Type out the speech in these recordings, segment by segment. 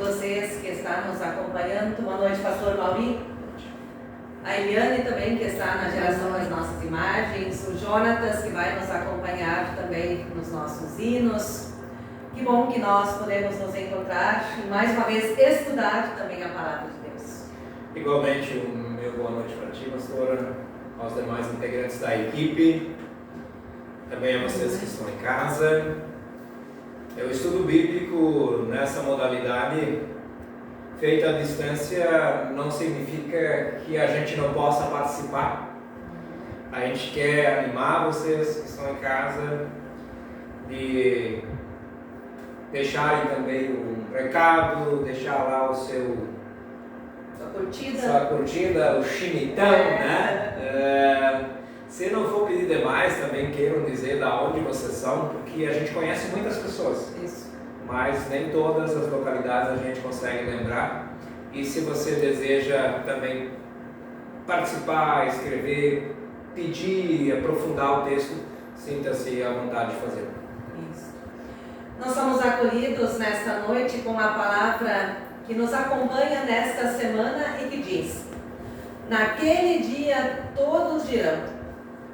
vocês que estão nos acompanhando. Boa noite, pastor Mauri. A Eliane também, que está na geração das nossas imagens. O Jonatas, que vai nos acompanhar também nos nossos hinos. Que bom que nós podemos nos encontrar e mais uma vez estudar também a palavra de Deus. Igualmente, um meu boa noite para ti, pastora, aos demais integrantes da equipe, também a vocês que estão em casa. O estudo bíblico nessa modalidade feita à distância não significa que a gente não possa participar. A gente quer animar vocês que estão em casa de deixarem também um recado, deixar lá o seu sua curtida, o chinitão, né? Se não for pedir demais, também queiram dizer da onde vocês são, porque a gente conhece muitas pessoas. Isso. Mas nem todas as localidades a gente consegue lembrar. E se você deseja também participar, escrever, pedir, aprofundar o texto, sinta-se à vontade de fazer. Isso. Nós somos acolhidos nesta noite com a palavra que nos acompanha nesta semana e que diz: naquele dia todos dirão,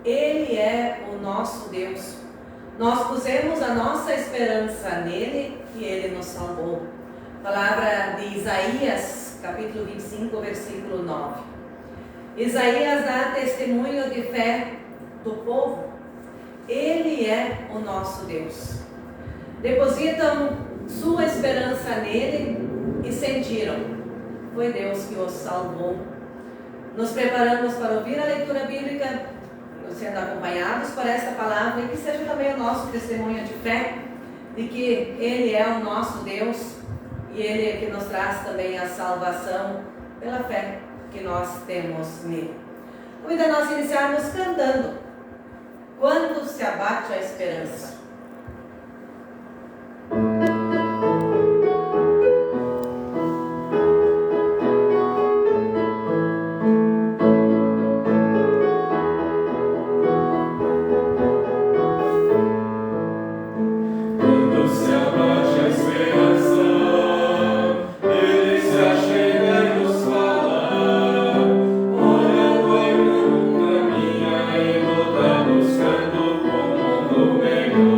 Ele é o nosso Deus. Nós pusemos a nossa esperança nele e ele nos salvou. Palavra de Isaías, capítulo 25, versículo 9. Isaías dá testemunho de fé do povo. Ele é o nosso Deus. Depositam sua esperança nele e sentiram. Foi Deus que os salvou. Nos preparamos para ouvir a leitura bíblica, sendo acompanhados por esta palavra, e que seja também o nosso testemunho de fé, de que Ele é o nosso Deus e Ele é que nos traz também a salvação pela fé que nós temos nele. Convido a nós iniciarmos cantando Quando se abate a esperança. Buscando como mundo melhor.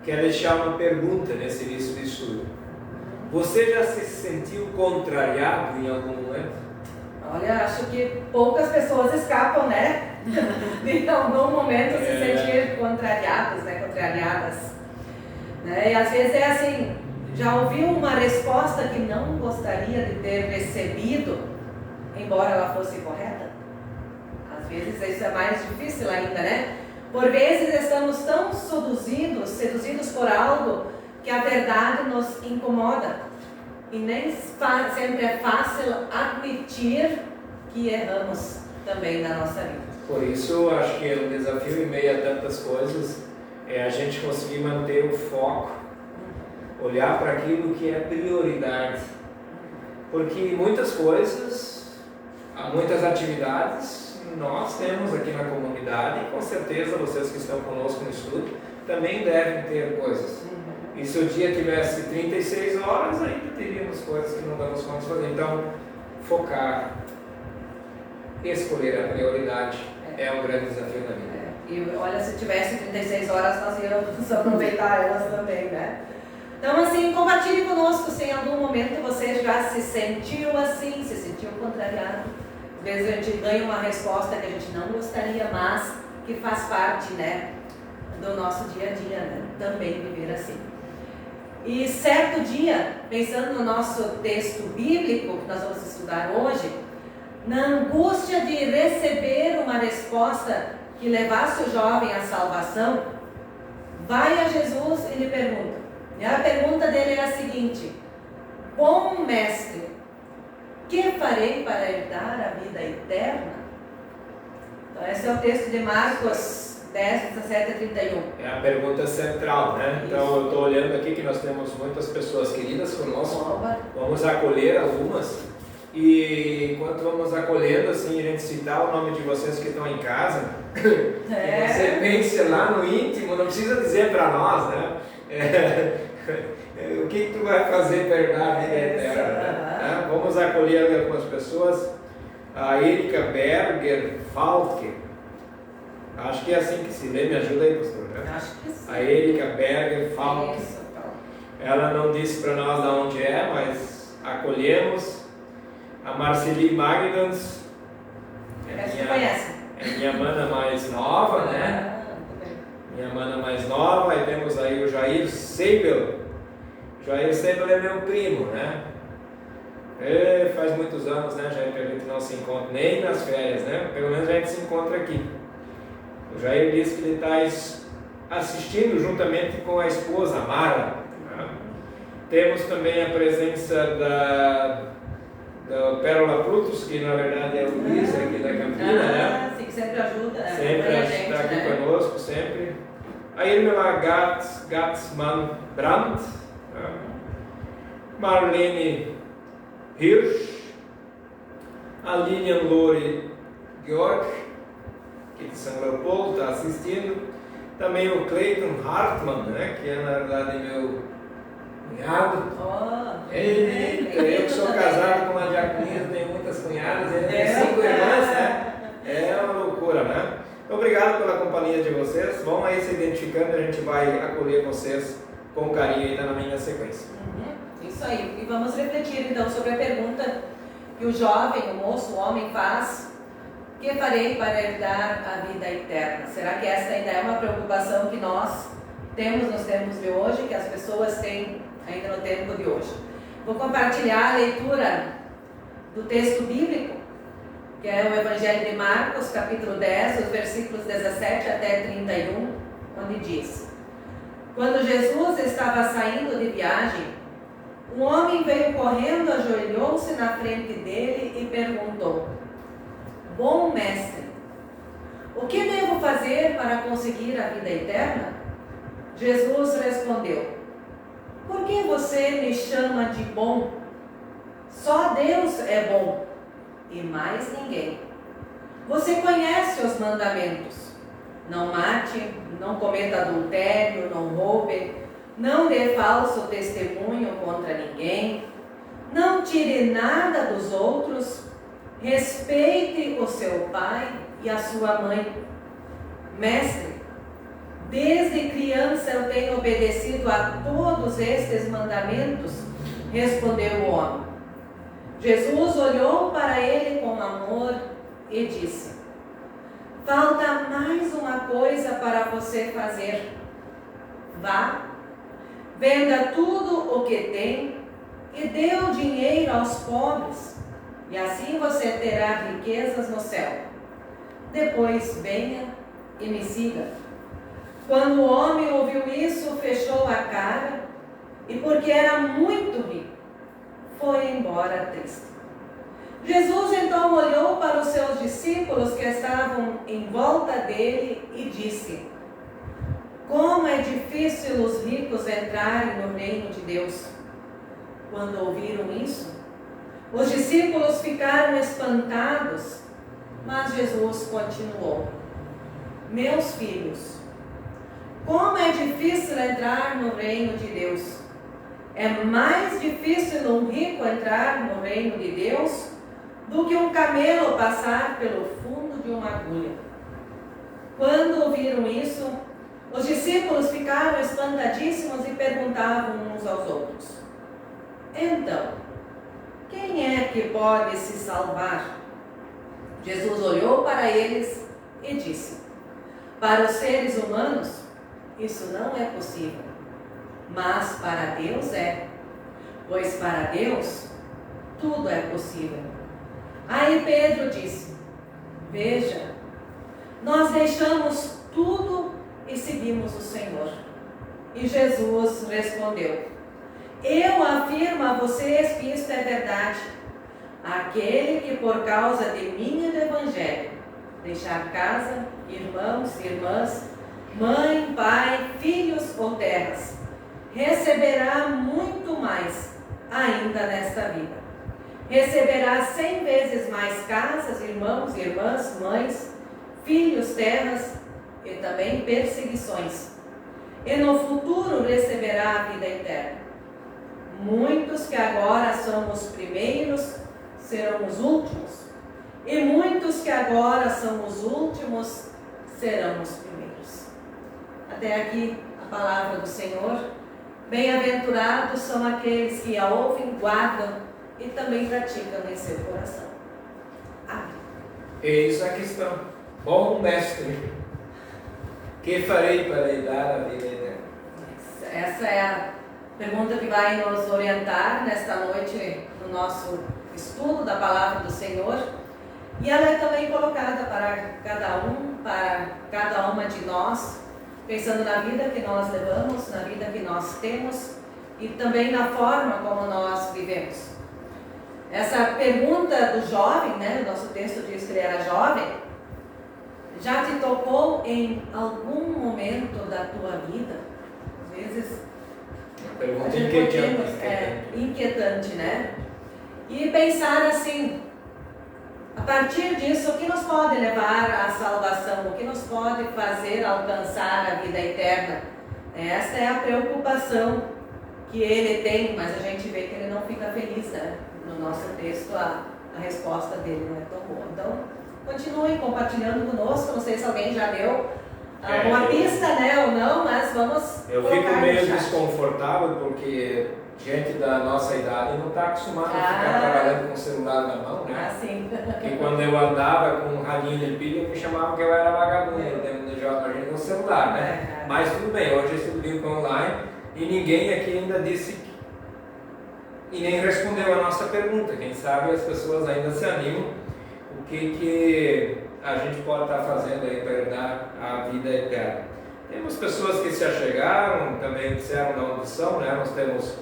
quero deixar uma pergunta nesse início de estudo. Você já se sentiu contrariado em algum momento? Olha, acho que poucas pessoas escapam, né? Em algum momento se sentir contrariados, né? Contrariadas. Né? E às vezes é assim, já ouviu uma resposta que não gostaria de ter recebido, embora ela fosse correta? Às vezes isso é mais difícil ainda, né? Por vezes estamos tão seduzidos por algo que a verdade nos incomoda. E nem sempre é fácil admitir que erramos também na nossa vida. Por isso, acho que o desafio em meio a tantas coisas é a gente conseguir manter o foco, olhar para aquilo que é prioridade. Porque muitas coisas, muitas atividades nós temos aqui na comunidade e com certeza vocês que estão conosco no estudo também devem ter coisas. E se o dia tivesse 36 horas, ainda teríamos coisas que não damos conta de fazer. Então, focar, escolher a prioridade é um grande desafio da vida. E olha, se tivesse 36 horas, nós íamos aproveitar elas também, né? Então, assim, compartilhe conosco se em algum momento você já se sentiu assim, se sentiu contrariado. Às vezes a gente ganha uma resposta que a gente não gostaria, mas que faz parte, né, do nosso dia a dia, né? Também viver assim. E certo dia, pensando no nosso texto bíblico que nós vamos estudar hoje, na angústia de receber uma resposta que levasse o jovem à salvação, vai a Jesus e lhe pergunta. E a pergunta dele é a seguinte: bom mestre, que farei para herdar a vida eterna? Então esse é o texto de Marcos 10, 17 a 31. É a pergunta central, né? Isso. Então eu estou olhando aqui que nós temos muitas pessoas queridas conosco. Vamos acolher algumas. E enquanto vamos acolhendo, assim, a gente citar o nome de vocês que estão em casa. Você pense lá no íntimo, não precisa dizer para nós, né? O que tu vai fazer para herdar a vida eterna? Né? Vamos acolher algumas pessoas. A Erika Berger Falke. Acho que é assim que se lê, me ajuda aí, pastor, né? Acho que sim. A Erika Berger Falk. Ela não disse para nós de onde é, mas acolhemos. A Marceli Magdans. É minha mana mais nova, né? Minha mana mais nova. Aí temos aí o Jair Seibel. Jair Seibel é meu primo, né? Faz muitos anos, né, Jair, que a gente não se encontra nem nas férias, né? Pelo menos a gente se encontra aqui. O Jair disse que ele está assistindo juntamente com a esposa Mara. Né? Temos também a presença da Pérola Frutos, que na verdade é o Luiz aqui da Campina, né? Sim, que sempre ajuda. Sempre está aqui, né? Conosco, sempre. A Irmela Gatzmann Brandt, né? Marlene Hirsch, a Lilian Lore Georg, que de São Leopoldo está assistindo, também o Clayton Hartmann, né, que é na verdade meu cunhado. Eu que sou casado com uma diaconisa, tenho muitas cunhadas, ele tem 5 irmãs, né? É uma loucura, né? Obrigado pela companhia de vocês. Vão aí se identificando, a gente vai acolher vocês com carinho ainda na minha sequência. Isso aí. E vamos refletir então sobre a pergunta que o jovem, o moço, o homem faz: o que farei para herdar a vida eterna? Será que essa ainda é uma preocupação que nós temos nos tempos de hoje, que as pessoas têm ainda no tempo de hoje? Vou compartilhar a leitura do texto bíblico, que é o Evangelho de Marcos, capítulo 10, os versículos 17 até 31, onde diz: quando Jesus estava saindo de viagem, um homem veio correndo, ajoelhou-se na frente dele e perguntou: bom mestre, o que devo fazer para conseguir a vida eterna? Jesus respondeu: por que você me chama de bom? Só Deus é bom e mais ninguém. Você conhece os mandamentos: não mate, não cometa adultério, não roube, não dê falso testemunho contra ninguém, não tire nada dos outros, respeite o seu pai e a sua mãe. Mestre, Desde criança eu tenho obedecido a todos estes mandamentos, respondeu o homem. Jesus olhou para ele com amor e disse: falta mais uma coisa para você fazer. Vá, venda tudo o que tem e dê o dinheiro aos pobres, e assim você terá riquezas no céu. Depois venha e me siga. Quando o homem ouviu isso, fechou a cara e, porque era muito rico, foi embora triste. Jesus então olhou para os seus discípulos que estavam em volta dele e disse: como é difícil os ricos entrarem no reino de Deus. Quando ouviram isso, os discípulos ficaram espantados, mas Jesus continuou: meus filhos, como é difícil entrar no reino de Deus. É mais difícil um rico entrar no reino de Deus do que um camelo passar pelo fundo de uma agulha. Quando ouviram isso, os discípulos ficaram espantadíssimos e perguntavam uns aos outros: então, quem é que pode se salvar? Jesus olhou para eles e disse: para os seres humanos, isso não é possível, mas para Deus é, pois para Deus tudo é possível. Aí Pedro disse: veja, nós deixamos tudo e seguimos o Senhor. E Jesus respondeu: eu afirmo a vocês que isto é verdade. Aquele que por causa de mim e do Evangelho deixar casa, irmãos, irmãs, mãe, pai, filhos ou terras, receberá muito mais ainda nesta vida. Receberá 100 vezes mais casas, irmãos, irmãs, mães, filhos, terras e também perseguições. E no futuro receberá a vida eterna. Muitos que agora são os primeiros serão os últimos, e muitos que agora são os últimos serão os primeiros. Até aqui a palavra do Senhor. Bem-aventurados são aqueles que a ouvem, guardam e também praticam em seu coração. Amém. Eis a questão. Bom mestre, que farei para lhe dar a vida eterna? Essa é a pergunta que vai nos orientar nesta noite no nosso estudo da palavra do Senhor. E ela é também colocada para cada uma de nós, pensando na vida que nós levamos, na vida que nós temos e também na forma como nós vivemos. Essa pergunta do jovem, né, o nosso texto diz que ele era jovem, já te tocou em algum momento da tua vida? Às vezes, Pergunta inquietante, né? E pensar assim, a partir disso, o que nos pode levar à salvação? O que nos pode fazer alcançar a vida eterna? Essa é a preocupação que ele tem, mas a gente vê que ele não fica feliz, né? No nosso texto, a resposta dele não é tão boa. Então, continuem compartilhando conosco. Não sei se alguém já deu uma pista, né, ou não, mas vamos. Eu fico meio desconfortável porque gente da nossa idade não está acostumada a ficar trabalhando com o celular na mão, né? Sim. Porque quando eu andava com um radinho de pilha, me chamavam que eu era vagabundo, eu jogo a gente no celular, né? Mas tudo bem, hoje eu estudo Bíblia online e ninguém aqui ainda disse e nem respondeu a nossa pergunta. Quem sabe as pessoas ainda se animam. O que a gente pode estar fazendo aí para dar a vida eterna? Temos pessoas que se achegaram, também disseram da onde são, né? Nós temos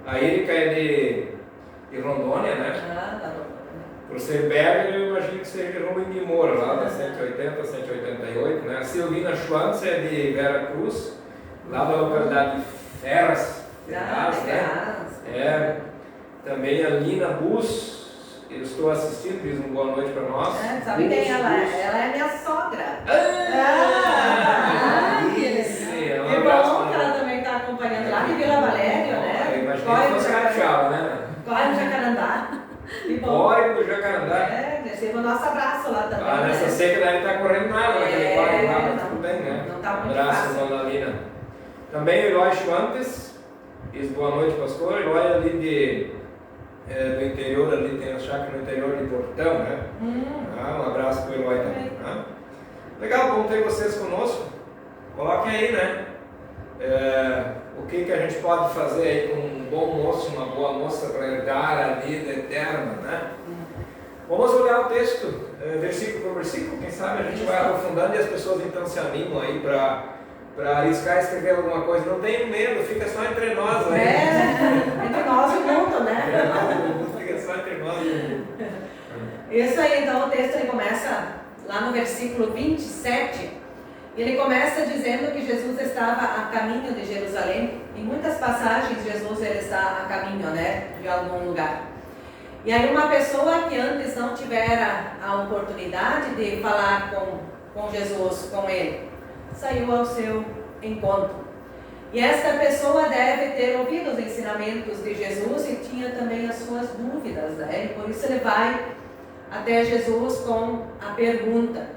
a Erika de Rondônia, né? Por ser belga, eu imagino que seja Rubem de Moura, lá da 180, 188, né? A Silvina Schwantz é de Vera Cruz, lá da localidade de Ferraz, né? Também a Lina Bus, eu estou assistindo, diz uma boa noite para nós. Sabe quem ela é? Ela é minha sogra. Que bom que ela também está acompanhando lá de Vila Valério, né? Eu imaginei que fosse Capixaba, né? Córrego do Jacarandá. Córrego do Jacarandá. Receba o nosso abraço lá também. Nessa seca deve estar correndo nada, naquele córrego lá, mas tudo bem. Não, né? não tá muito Abraço, fácil. dona Lina. Também o Eloy Schwantes, diz boa noite, pastor. Eloy é ali do interior, ali tem a chácara no interior de Portão, né? Um abraço para o Eloy também. Tá? Legal, bom ter vocês conosco. Coloquem aí, né? O que a gente pode fazer aí com um bom moço, uma boa moça para herdar a vida eterna, né? Vamos olhar o texto, versículo por versículo, quem sabe a gente vai aprofundando e as pessoas então se animam aí para arriscar escrever alguma coisa. Não tenham medo, fica só entre nós aí. Entre nós e o mundo, né? Fica só entre nós e o mundo. Isso aí, então o texto ele começa lá no versículo 27. Ele começa dizendo que Jesus estava a caminho de Jerusalém. Em muitas passagens Jesus ele está a caminho, né, de algum lugar. E aí uma pessoa que antes não tivera a oportunidade de falar com Jesus, com ele, saiu ao seu encontro. E esta pessoa deve ter ouvido os ensinamentos de Jesus e tinha também as suas dúvidas, né? E por isso ele vai até Jesus com a pergunta.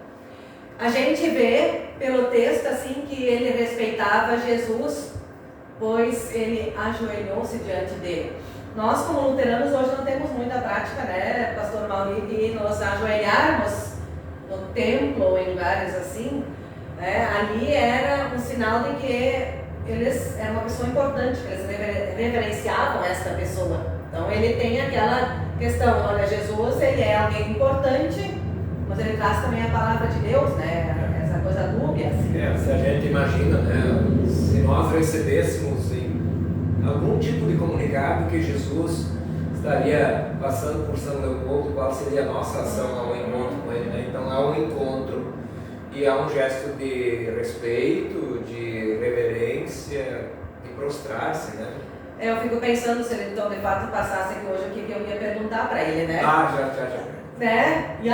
A gente vê pelo texto assim que ele respeitava Jesus, pois ele ajoelhou-se diante dele. Nós, como luteranos, hoje não temos muita prática, né, pastor Mauri, de nos ajoelharmos no templo ou em lugares assim, né? Ali era um sinal de que eles eram uma pessoa importante, que eles reverenciavam esta pessoa. Então ele tem aquela questão, olha, Jesus ele é alguém importante, mas ele traz também a palavra de Deus, né? Essa coisa dúbia. Assim. Se a gente imagina, né, se nós recebêssemos algum tipo de comunicado que Jesus estaria passando por São Leopoldo, qual seria a nossa ação ao encontro com ele, né? Então há um encontro e há um gesto de respeito, de reverência, de prostrar-se, né? Eu fico pensando se ele então de fato passasse aqui hoje, o que eu ia perguntar para ele, né? Já. Né? E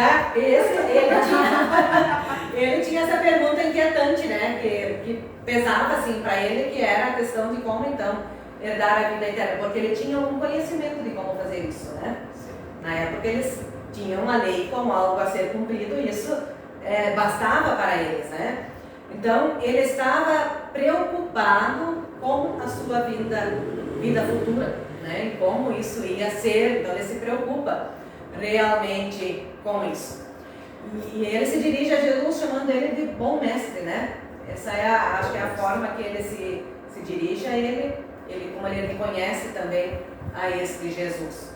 ele tinha essa pergunta inquietante, né? Que pesava assim para ele, que era a questão de como então herdar a vida eterna, porque ele tinha um conhecimento de como fazer isso, né? Sim. Na época eles tinham uma lei como algo a ser cumprido e isso bastava para eles, né? Então ele estava preocupado com a sua vida futura, né? E como isso ia ser, então ele se preocupa realmente com isso. E ele se dirige a Jesus chamando ele de bom mestre, né? Essa é acho que é a forma que ele se dirige a ele como ele reconhece também a este Jesus.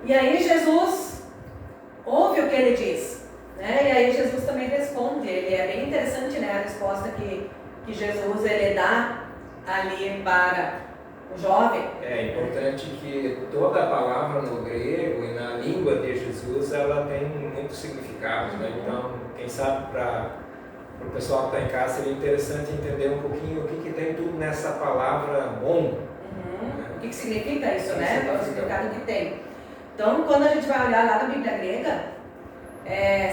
E aí Jesus ouve o que ele diz, né? E aí Jesus também responde. Ele é bem interessante, né? A resposta que Jesus ele dá ali para o jovem. É importante que toda a palavra no grego e na língua de Jesus ela tem muitos significados, né? Então, quem sabe para o pessoal que está em casa seria interessante entender um pouquinho o que tem tudo nessa palavra bom. O que significa isso, né? Qual é o significado que tem? Então, quando a gente vai olhar lá na Bíblia grega,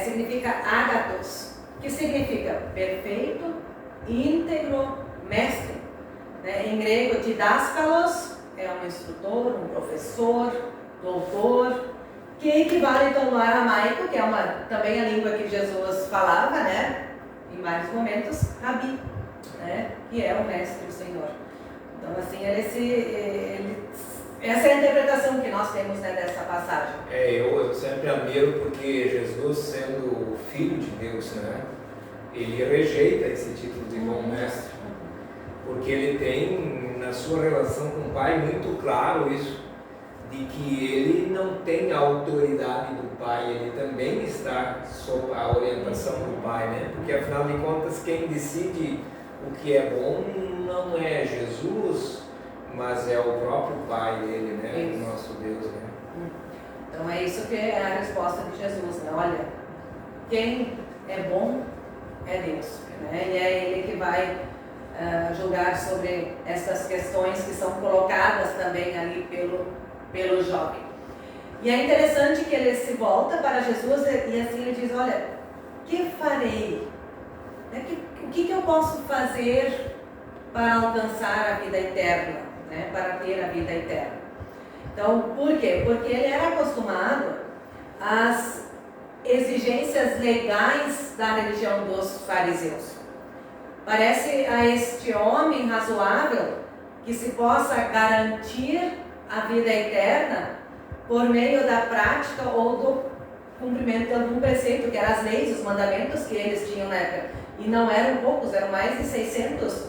significa ágatos, que significa perfeito, íntegro, mestre. Em grego, didáskalos é um instrutor, um professor, doutor, que equivale então no aramaico, que é também a língua que Jesus falava, né? Em vários momentos, Rabi, né? Que é o mestre, o Senhor. Então, assim, essa é a interpretação que nós temos, né, dessa passagem. Eu sempre admiro porque Jesus, sendo o Filho de Deus, né? Ele rejeita esse título de bom mestre, porque ele tem na sua relação com o Pai muito claro isso, de que ele não tem a autoridade do Pai, ele também está sob a orientação do Pai, né? Porque afinal de contas quem decide o que é bom não é Jesus, mas é o próprio Pai dele, né? O nosso Deus, né? Então é isso que é a resposta de Jesus, né? Olha, quem é bom é Deus, né? E é Ele que vai julgar sobre essas questões que são colocadas também ali pelo jovem. E é interessante que ele se volta para Jesus e assim ele diz, olha, que farei? O que eu posso fazer para alcançar a vida eterna, né? Para ter a vida eterna? Então, por quê? Porque ele era acostumado às exigências legais da religião dos fariseus. Parece a este homem razoável que se possa garantir a vida eterna por meio da prática ou do cumprimento de algum preceito, que eram as leis, os mandamentos que eles tinham na época. E não eram poucos, eram mais de 600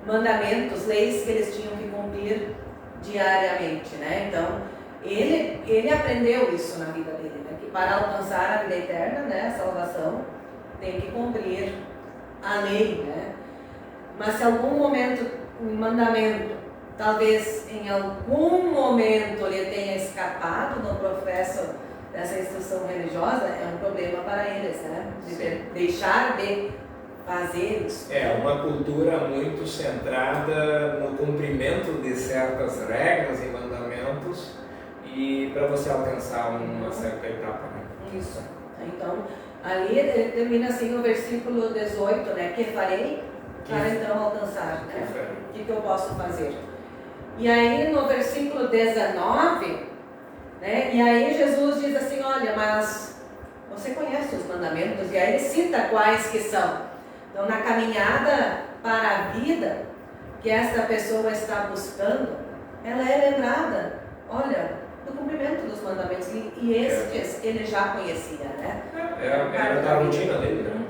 mandamentos, leis que eles tinham que cumprir diariamente, né? Então, ele aprendeu isso na vida dele, né? Que para alcançar a vida eterna, né, a salvação, tem que cumprir a lei, né? Mas se algum momento, um mandamento, talvez em algum momento ele tenha escapado no processo dessa instrução religiosa, é um problema para eles, né? De deixar de fazer isso. É uma cultura muito centrada no cumprimento de certas regras e mandamentos e para você alcançar uma certa etapa, né? Isso. Então, ali ele termina assim no versículo 18, né? Que farei para então alcançar, né? O que eu posso fazer? E aí no versículo 19, né? E aí Jesus diz assim, olha, mas você conhece os mandamentos? E aí ele cita quais que são. Então, na caminhada para a vida que esta pessoa está buscando, ela é lembrada, olha, do cumprimento dos mandamentos. E estes ele já conhecia, né? Era da rotina dele, né?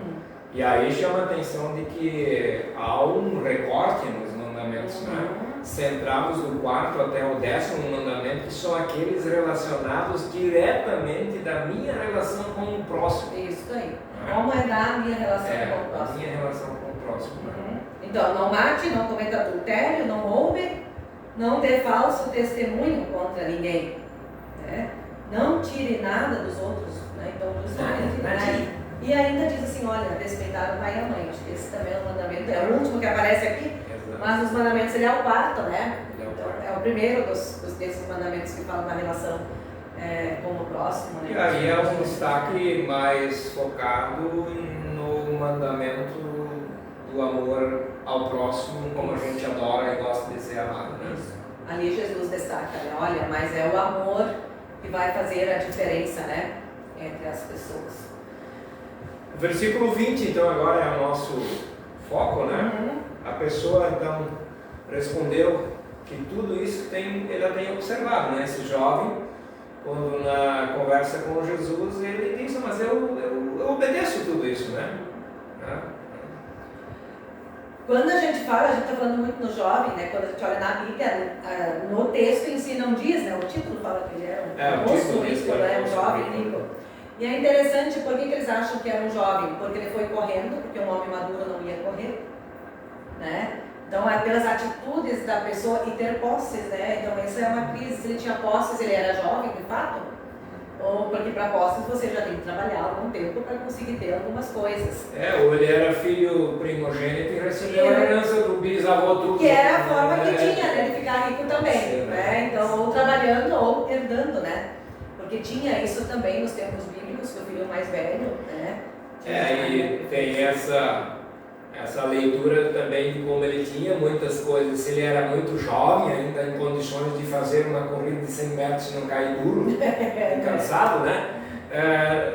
E aí chama a atenção de que há um recorte nos mandamentos, né? Centrados do 4º até o 10º mandamento, que são aqueles relacionados diretamente da minha relação com o próximo. Isso aí. Como é da minha relação com o próximo? A minha relação com o próximo. Né? Então, não mate, não cometa adultério, não roube, não dê falso testemunho contra ninguém. Né? Não tire nada dos outros. Né? Então, justamente, e ainda diz assim, olha, respeitar o pai e a mãe. Acho que esse também é um mandamento, é o último que aparece aqui, mas os mandamentos ele é o 4º, né? Então, é o primeiro desses mandamentos que falam da relação com o próximo. Né? E aí é um destaque mais focado no mandamento do amor ao próximo, como a gente adora e gosta de ser amado. Né? Ali Jesus destaca, né? Olha, mas é o amor que vai fazer a diferença, né, entre as pessoas. O versículo 20, então, agora é o nosso foco, né? A pessoa, então, respondeu que tudo isso ela tem observado, né? Esse jovem, quando na conversa com Jesus, ele diz, mas eu obedeço tudo isso, né? Quando a gente fala, a gente está falando muito no jovem, né? Quando a gente olha na Bíblia, no texto em si não diz, né? O título fala que ele era um moço rico, né? Um jovem rico. E é interessante, por que eles acham que era um jovem? Porque ele foi correndo, porque um homem maduro não ia correr, né? Então é pelas atitudes da pessoa e ter posses, né? Então isso é uma crise. Se ele tinha posses, ele era jovem, de fato? Ou porque para posses você já tem que trabalhar algum tempo para conseguir ter algumas coisas. Ou ele era filho primogênito e recebeu a herança do bisavô tudo. Que era a forma que tinha, né? De ficar rico também, né? Então, ou trabalhando ou herdando, né? Porque tinha isso também nos tempos bíblicos, que o filho mais velho, né? E tem essa leitura também de como ele tinha muitas coisas. Se ele era muito jovem, ainda em condições de fazer uma corrida de 100 metros e não cair duro, cansado, né?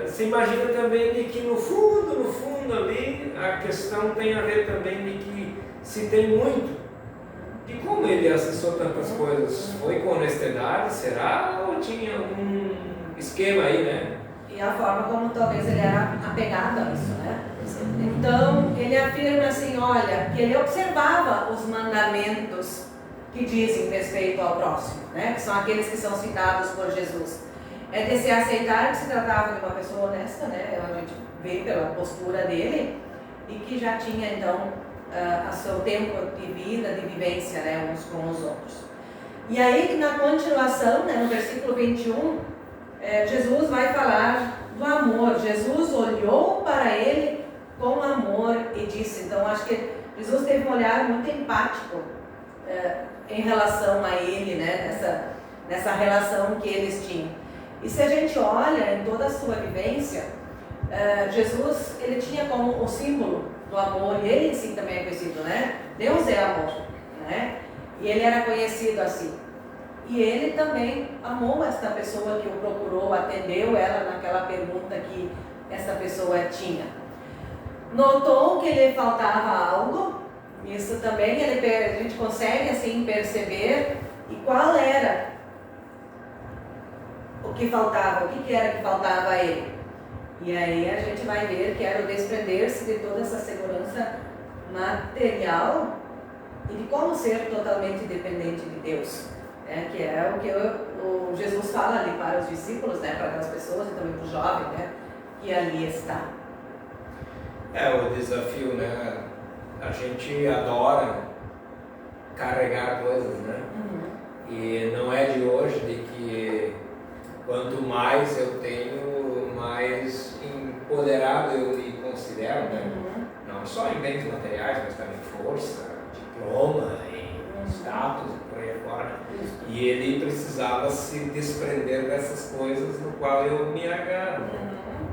Se imagina também de que no fundo ali, a questão tem a ver também de que se tem muito. De como ele acessou tantas coisas? Foi com honestidade, será? Ou tinha algum esquema aí, né? E a forma como talvez ele era apegado a isso, né? Então, ele afirma assim, olha, que ele observava os mandamentos que dizem respeito ao próximo, né? Que são aqueles que são citados por Jesus. É de se aceitar que se tratava de uma pessoa honesta, né? A gente vê pela postura dele, e que já tinha, então, a seu tempo de vida, de vivência, né? Uns com os outros. E aí, na continuação, né, no versículo 21, Jesus vai falar do amor. Jesus olhou para ele com amor e disse. Então, acho que Jesus teve um olhar muito empático em relação a ele, né? Nessa relação que eles tinham. E se a gente olha em toda a sua vivência, Jesus, ele tinha como o símbolo do amor, e ele em si também é conhecido, né? Deus é amor, né? E ele era conhecido assim. E ele também amou esta pessoa que o procurou, atendeu ela naquela pergunta que essa pessoa tinha. Notou que lhe faltava algo Isso também a gente consegue assim perceber e qual era o que faltava, o que era que faltava a ele. E aí a gente vai ver que era o desprender-se de toda essa segurança material e de como ser totalmente dependente de Deus, né? Que é o que o Jesus fala ali para os discípulos, né? Para aquelas pessoas e também para o jovem, né? Que ali está. O desafio, né? A gente adora carregar coisas, né? E não é de hoje de que quanto mais eu tenho, mais empoderado eu me considero, né? Não só em bens materiais, mas também força, diploma e status e por aí fora. E ele precisava se desprender dessas coisas no qual eu me agarro.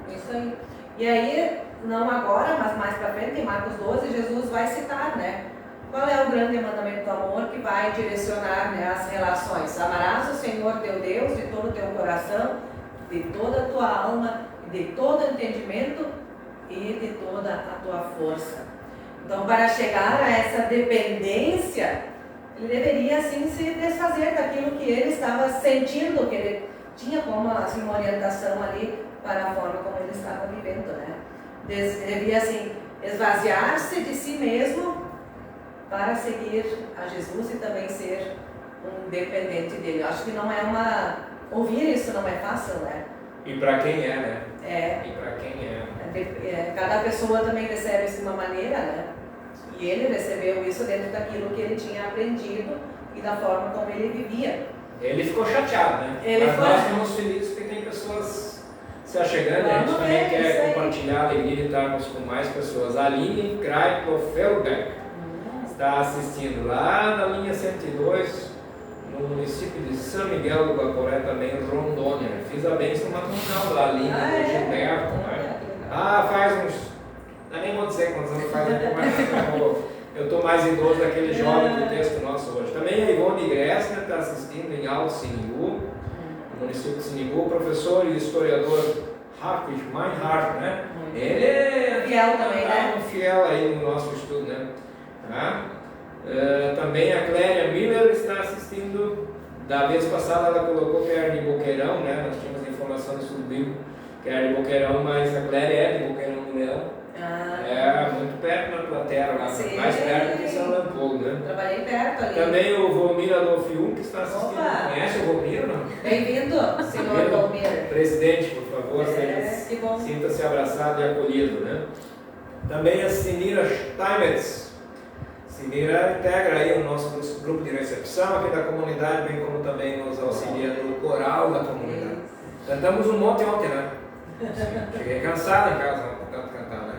Isso aí. E aí, não agora, mas mais para frente, em Marcos 12, Jesus vai citar, né? Qual é o grande mandamento do amor que vai direcionar, né, as relações? Amarás o Senhor teu Deus de todo o teu coração, de toda a tua alma, de todo o entendimento e de toda a tua força. Então, para chegar a essa dependência, ele deveria assim se desfazer daquilo que ele estava sentindo, que ele tinha como assim, uma orientação ali para a forma como ele estava vivendo, né? Deveria assim esvaziar-se de si mesmo para seguir a Jesus e também ser um dependente dele. Eu acho que não é ouvir isso não é fácil, né? E para quem é, né? E para quem é. Cada pessoa também recebe isso de uma maneira, né? E ele recebeu isso dentro daquilo que ele tinha aprendido e da forma como ele vivia. Ele ficou chateado, né? Mas nós ficamos felizes porque tem pessoas se achegando e a gente também quer compartilhar a alegria de estarmos com mais pessoas. A Aline Kraikofelbeck está assistindo lá na linha 102, no município de São Miguel do Guaporé, também em Rondônia. Fiz a bênção maternal da Aline do Gilberto, né? Faz uns... nem vou dizer quantos anos faz, eu estou mais idoso daquele jovem do texto nosso hoje. Também a Ivone Gressner está assistindo em Alto Sinimbu, no município de Sinimbu, o professor e historiador Hartwig Meinhardt, né? Ele é fiel também, né? Fiel aí no nosso estudo, né? Também a Cléria Miller está assistindo. Da vez passada ela colocou que era de Boqueirão, né? Nós tínhamos informação do estudo bíblico que era de Boqueirão, mas a Cléria é de Boqueirão do Leão. Muito perto na tua terra lá, mais perto que São Leopoldo, né? Trabalhei perto ali. Também o Volmir Adolfium, que está assistindo. Conhece o Volmir, não? Bem-vindo, senhor Volmir. Presidente, por favor, sinta-se abraçado e acolhido, né? Também a Sinira Steinmetz. Sinira integra aí o nosso grupo de recepção aqui da comunidade, bem como também nos auxilia no coral da comunidade. Cantamos um monte ontem, né? Cheguei cansado em casa, tanto cantar, né?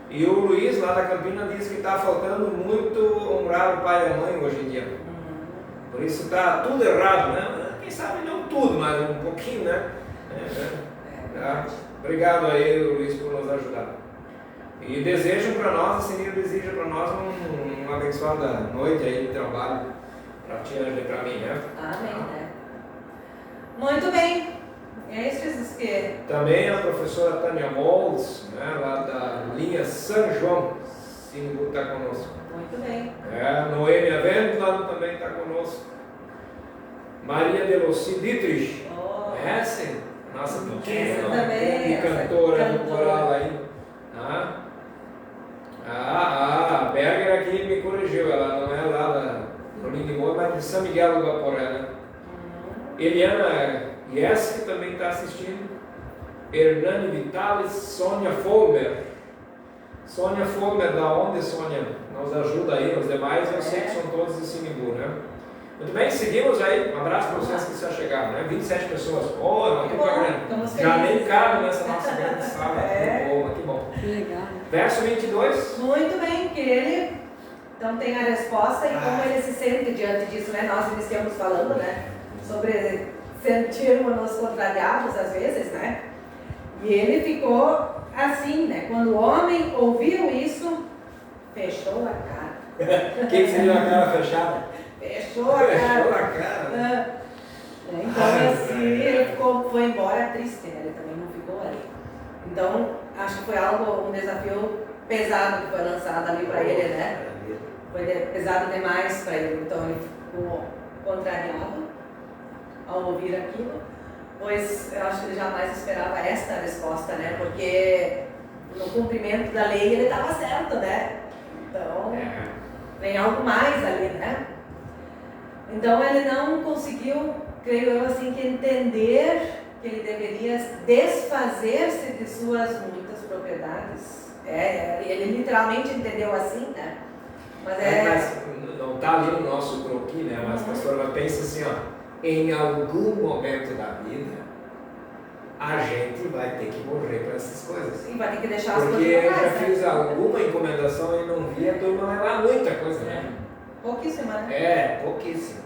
E o Luiz, lá da Campina, disse que está faltando muito honrar o pai e a mãe hoje em dia. Por isso está tudo errado, né? Quem sabe não tudo, mas um pouquinho, né? Obrigado aí, Luiz, por nos ajudar. E desejam para nós, a Senhora deseja para nós uma abençoada noite aí de trabalho para ti e para mim, né? Amém, né? Muito bem. Esses que... Também a professora Tânia Moldes, né, lá da linha São João, Sinimbu, está conosco. Muito bem. Noêmia Wendland também está conosco. Maria Delossi Dietrich, conhece? Nossa pequena e cantora do coral aí. A Berger aqui me corrigiu, ela não é lá do Lindemor, mas de São Miguel do Guaporé, né? Eliana Yes, que também está assistindo. Hernani Vitalis, Sônia Folmer. Sônia Folmer, da onde, Sônia? Nos ajuda aí, os demais eu sei que são todos de Sinimbu, né? Muito bem, seguimos aí. Um abraço para vocês que se chegaram, né? 27 pessoas. Não tem problema. Já nem cabe nessa nossa grande sala. Que bom. Que legal. Verso 22. Muito bem, que ele então tem a resposta e como ele se sente diante disso, né? Nós iniciamos falando, né? Sobre sentirmos-nos contrariados às vezes, né? E ele ficou assim, né? Quando o homem ouviu isso, fechou a cara. Quem seria a cara fechada? Fechou a cara. Fechou a cara. Então assim, ele foi embora triste, né? Ele também não ficou ali. Então, acho que foi um desafio pesado que foi lançado ali para ele, né? foi pesado demais para ele, então ele ficou contrariado ao ouvir aquilo, pois eu acho que ele jamais esperava esta resposta, né? Porque no cumprimento da lei ele estava certo, né? Então, vem algo mais ali, né? Então ele não conseguiu, creio eu, assim, que entender que ele deveria desfazer-se de suas muitas propriedades. Ele literalmente entendeu assim, né? Mas não está ali no nosso croquis, né? Mas, pastor, pensa assim, ó, em algum momento da vida, a gente vai ter que morrer para essas coisas. Sim, vai ter que deixar as Porque coisas eu mais, já né? fiz alguma encomendação e não vi a turma levar muita coisa, né? Pouquíssima, né? Pouquíssimo.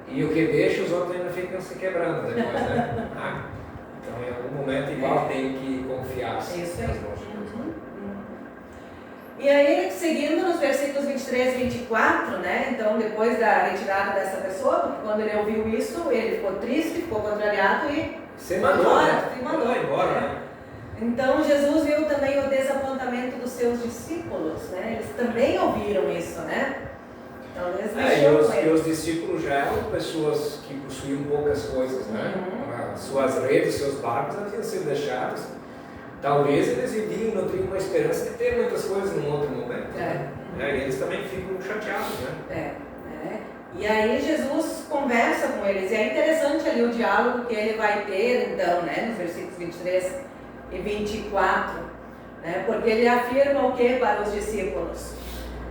E o que deixa, os outros ainda ficam se quebrando depois, né? Então, em algum momento, igual tem que confiar. Isso aí. E aí, seguindo nos versículos 23 e 24, né? Então, depois da retirada dessa pessoa, porque quando ele ouviu isso, ele ficou triste, ficou contrariado e se mandou embora, né? Então, Jesus viu também o desapontamento dos seus discípulos, né? Eles também ouviram isso, né? E os discípulos já eram pessoas que possuíam poucas coisas, né? Suas redes, seus barcos haviam sido deixados. Talvez eles viviam e nutriam uma esperança de ter muitas coisas num outro momento. E eles também ficam chateados, né? E aí Jesus conversa com eles. E é interessante ali o diálogo que ele vai ter, então, né? Nos versículos 23 e 24. Né? Porque ele afirma o que para os discípulos?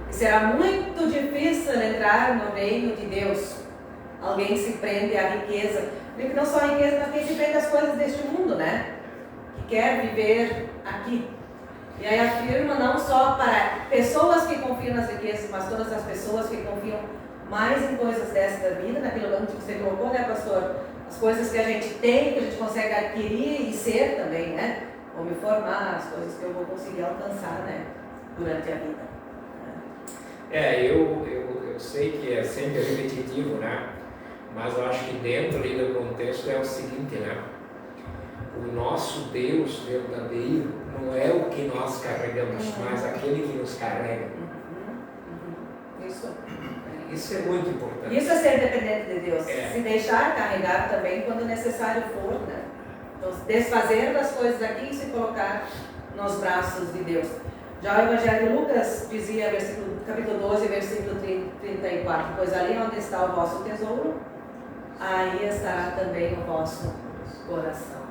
Que será muito difícil entrar no reino de Deus. Alguém se prende à riqueza. E não só a riqueza, mas quem se prende às coisas deste mundo, né? Que quer viver aqui. E aí afirma não só para pessoas que confiam nas riquezas, mas todas as pessoas que confiam mais em coisas desta vida, naquilo que você colocou, né, pastor? As coisas que a gente tem, que a gente consegue adquirir e ser também, né? Vou me formar, as coisas que eu vou conseguir alcançar, né? Durante a vida. Eu sei que é sempre repetitivo, né? Mas eu acho que dentro ali do contexto é o seguinte, né? O nosso Deus verdadeiro não é o que nós carregamos, mas aquele que nos carrega. Isso é muito importante. Isso é ser dependente de Deus. Se deixar carregar também quando necessário for, né? Então, desfazer das coisas aqui e se colocar nos braços de Deus. Já o Evangelho de Lucas dizia, capítulo 12, versículo 34, pois ali onde está o vosso tesouro, aí estará também o vosso coração.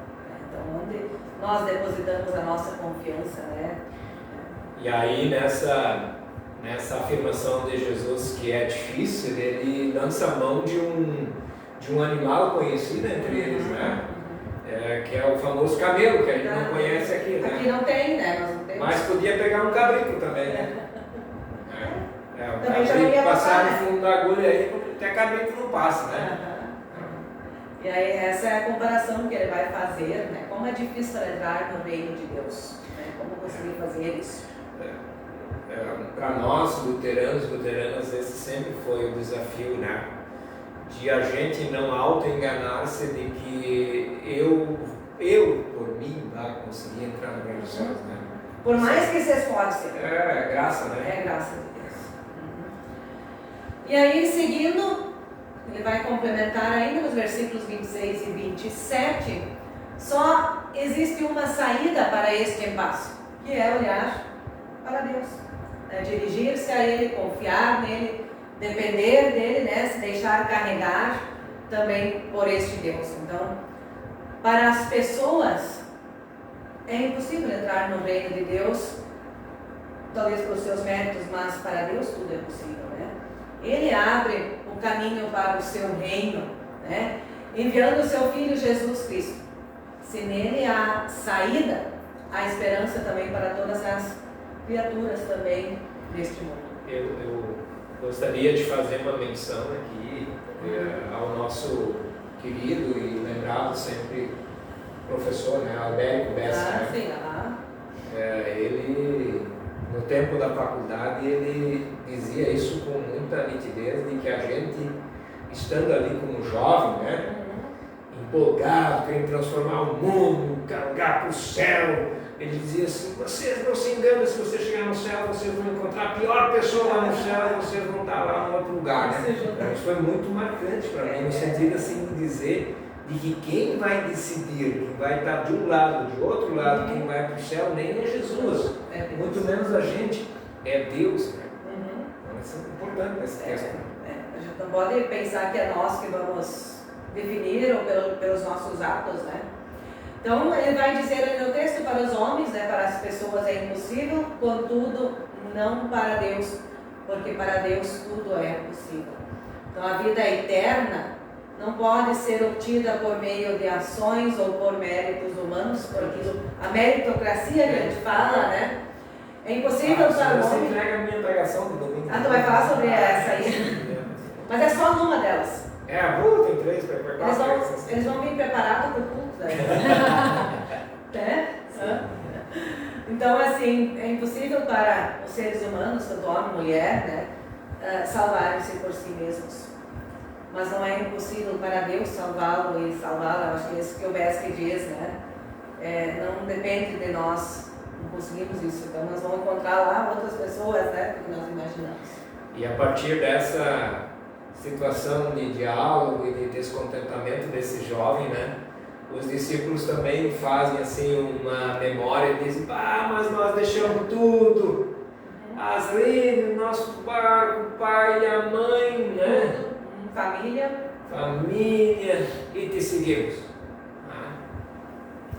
Então, onde nós depositamos a nossa confiança, né? E aí, nessa afirmação de Jesus, que é difícil, ele lança a mão de um animal conhecido entre eles, né? Que é o famoso camelo, que a gente não conhece aqui, né? Aqui não tem, né? Nós não temos. Mas podia pegar um cabrito também, né? O também cabrito passar né? no fundo da agulha aí, porque até cabrito não passa, né? E aí essa é a comparação que ele vai fazer, né? Como é difícil entrar no reino de Deus, né? Como conseguir fazer isso? Para nós, luteranos, esse sempre foi o desafio, né? De a gente não auto-enganar-se de que eu por mim, conseguir entrar no reino dos céus, né? Por mais que se esforce. É graça, né? É graça de Deus. E aí, seguindo, ele vai complementar ainda nos versículos 26 e 27, só existe uma saída para este impasse, que é olhar para Deus, né? Dirigir-se a Ele, confiar nele, depender dele, né? Se deixar carregar também por este Deus. Então, para as pessoas é impossível entrar no reino de Deus, talvez por seus méritos, mas para Deus tudo é possível, né? Ele abre o caminho para o seu reino, né? Enviando o seu Filho Jesus Cristo. Se nele há saída, há esperança também para todas as criaturas também deste mundo. Eu gostaria de fazer uma menção aqui ao nosso querido e lembrado sempre professor, né, Albérico Bessa. Sim, ele, no tempo da faculdade, ele dizia isso com muita nitidez, de que a gente, estando ali como jovem, né, empolgado, querendo transformar o mundo, carregar para o céu, ele dizia assim: vocês não se enganem, se você chegar no céu, vocês vão encontrar a pior pessoa lá no céu e vocês vão estar lá no outro lugar. Né? Isso foi muito marcante para mim, no sentido assim de dizer de que quem vai decidir, quem vai estar de um lado, de outro lado, quem vai para o céu, nem é Jesus, muito menos a gente, é Deus. Né? Então, isso é importante nesse texto. A gente não pode pensar que é nós que vamos definir ou pelos nossos atos, né? Então ele vai dizer ali no texto: para os homens, né, para as pessoas é impossível, contudo não para Deus, porque para Deus tudo é possível. Então a vida eterna não pode ser obtida por meio de ações ou por méritos humanos, por aquilo, a meritocracia que a gente fala, né? É impossível para o homem. Você entrega a minha pregação de domingo. Tu vai falar sobre essa aí? Mas é só numa delas. Tem 3 para 4. Eles vão vir preparados para o culto, né? Então, assim, é impossível para os seres humanos, tanto homem e mulher, né, salvarem-se por si mesmos. Mas não é impossível para Deus salvá-lo e salvá-la. Acho que é isso que o Besque diz, né? Não depende de nós, não conseguimos isso. Então, nós vamos encontrar lá outras pessoas, né, do que nós imaginamos. E a partir dessa situação de diálogo e de descontentamento desse jovem, né, os discípulos também fazem assim uma memória e dizem: mas nós deixamos tudo, as redes, nosso barco, o pai e a mãe, né? Família, e te seguimos.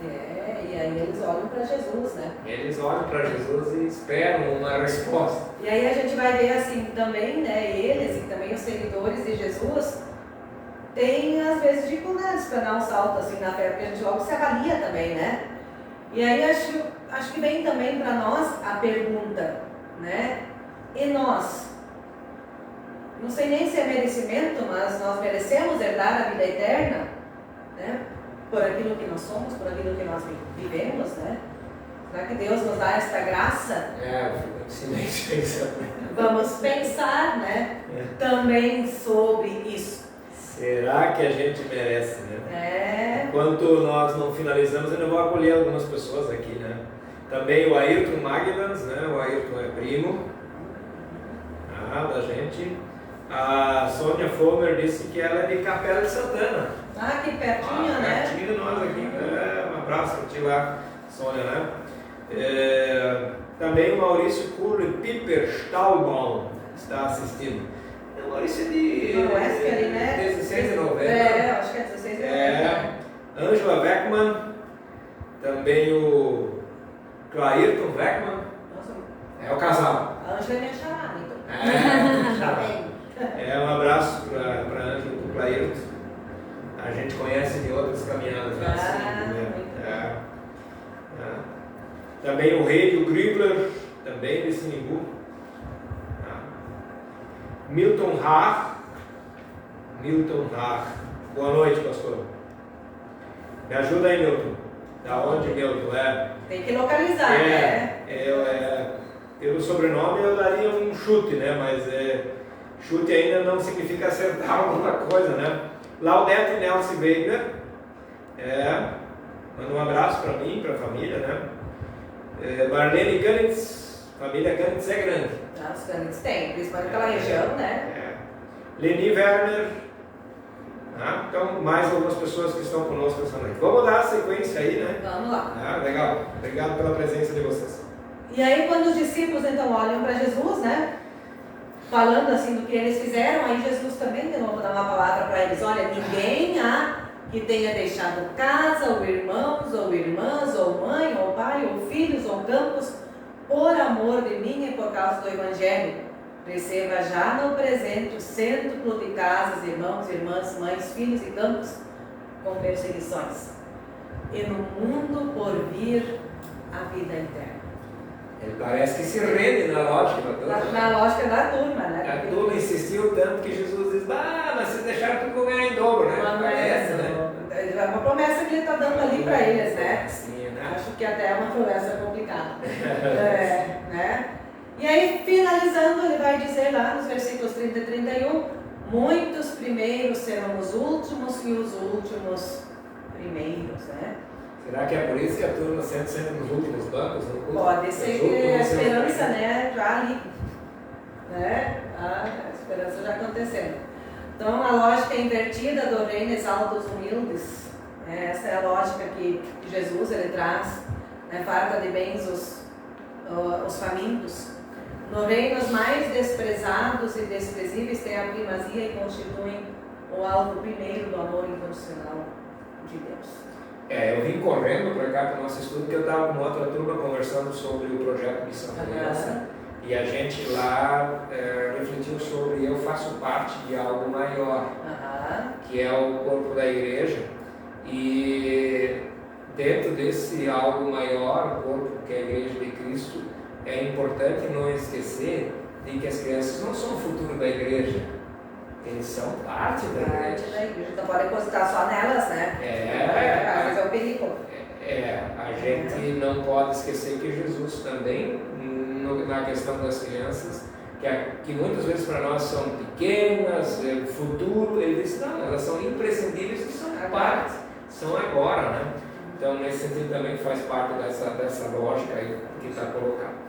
E aí eles olham para Jesus, né? Eles olham para Jesus e esperam uma resposta. E aí a gente vai ver assim também, né? Eles e também os seguidores de Jesus têm às vezes dificuldades para dar um salto assim na fé, porque a gente logo se avalia também, né? E aí acho que vem também para nós a pergunta, né? E nós? Não sei nem se é merecimento, mas nós merecemos herdar a vida eterna, né? Por aquilo que nós somos, por aquilo que nós vivemos, né? Será que Deus nos dá esta graça? Eu fico em silêncio pensando. Vamos pensar, né? Também sobre isso. Será que a gente merece, né? É. Enquanto nós não finalizamos, eu vou acolher algumas pessoas aqui, né? Também o Ayrton Magdans, né? O Ayrton é primo da gente. A Sônia Fomer disse que ela é de Capela de Santana. Que pertinho, né? Pertinho de nós aqui. Um abraço para ti lá, Sônia, né? Também o Maurício Curry Piper Stahlbaum está assistindo. O Maurício de Noroeste ali, né? 16 de novembro. Acho que é 16 de novembro. Angela Beckman. Também o Clairton Beckman. Nossa. É o casal. A Angela é minha charada, então. Um abraço para a Angela e para o Clairton. A gente conhece de outras caminhadas. Também o rei do Gribler, também de Sinimbu. Milton Haag. Boa noite, pastor. Me ajuda aí, Milton. Da onde, Milton? Tem que localizar, né? Pelo sobrenome eu daria um chute, né? Mas chute ainda não significa acertar alguma coisa, né? Laudete Nelson Weber. Manda um abraço para mim, para a família, né? Marlene Ganitz. Família Ganitz é grande. Os Ganitz tem, principalmente naquela região, né? Leni Werner. Então, mais algumas pessoas que estão conosco essa noite. Vamos dar a sequência aí, né? Vamos lá. Legal. Obrigado pela presença de vocês. E aí, quando os discípulos então olham para Jesus, né? Falando assim do que eles fizeram, aí Jesus também de novo dá uma palavra para eles: olha, ninguém há que tenha deixado casa, ou irmãos, ou irmãs, ou mãe, ou pai, ou filhos, ou campos, por amor de mim e por causa do Evangelho, receba já no presente o cêntuplo de casas, irmãos, irmãs, mães, filhos e campos, com perseguições, e no mundo por vir a vida eterna. Ele parece que se rende na lógica da turma. Na lógica da turma, né? A turma insistiu tanto que Jesus diz: mas vocês deixaram tudo ganhar em dobro, né? É uma promessa que ele está dando ali para eles, né? Sim, né? Acho que até é uma promessa complicada. Né? E aí, finalizando, ele vai dizer lá nos versículos 30 e 31: muitos primeiros serão os últimos e os últimos primeiros, né? Será que é por isso que a turma sempre nos últimos bancos? Pode ser que a esperança, né, já ali, né, a esperança já acontecendo. Então a lógica invertida do reino exalta os humildes, essa é a lógica que Jesus ele traz, né, farta de bens os famintos. No reino os mais desprezados e desprezíveis têm a primazia e constituem o alvo primeiro do amor incondicional de Deus. Eu vim correndo para cá para o nosso estudo, porque eu estava com outra turma conversando sobre o projeto Missão Criança, e a gente lá refletiu sobre eu faço parte de algo maior, que é o corpo da igreja, e dentro desse algo maior, o corpo que é a igreja de Cristo, é importante não esquecer de que as crianças não são o futuro da igreja, eles são parte da igreja. Não pode depositar só nelas, né? Mas é o perigo. A gente não pode esquecer que Jesus também, na questão das crianças, que muitas vezes para nós são pequenas, futuro, ele diz, não, elas são imprescindíveis e são parte, são agora, né? Então, nesse sentido também faz parte dessa lógica aí que está colocada.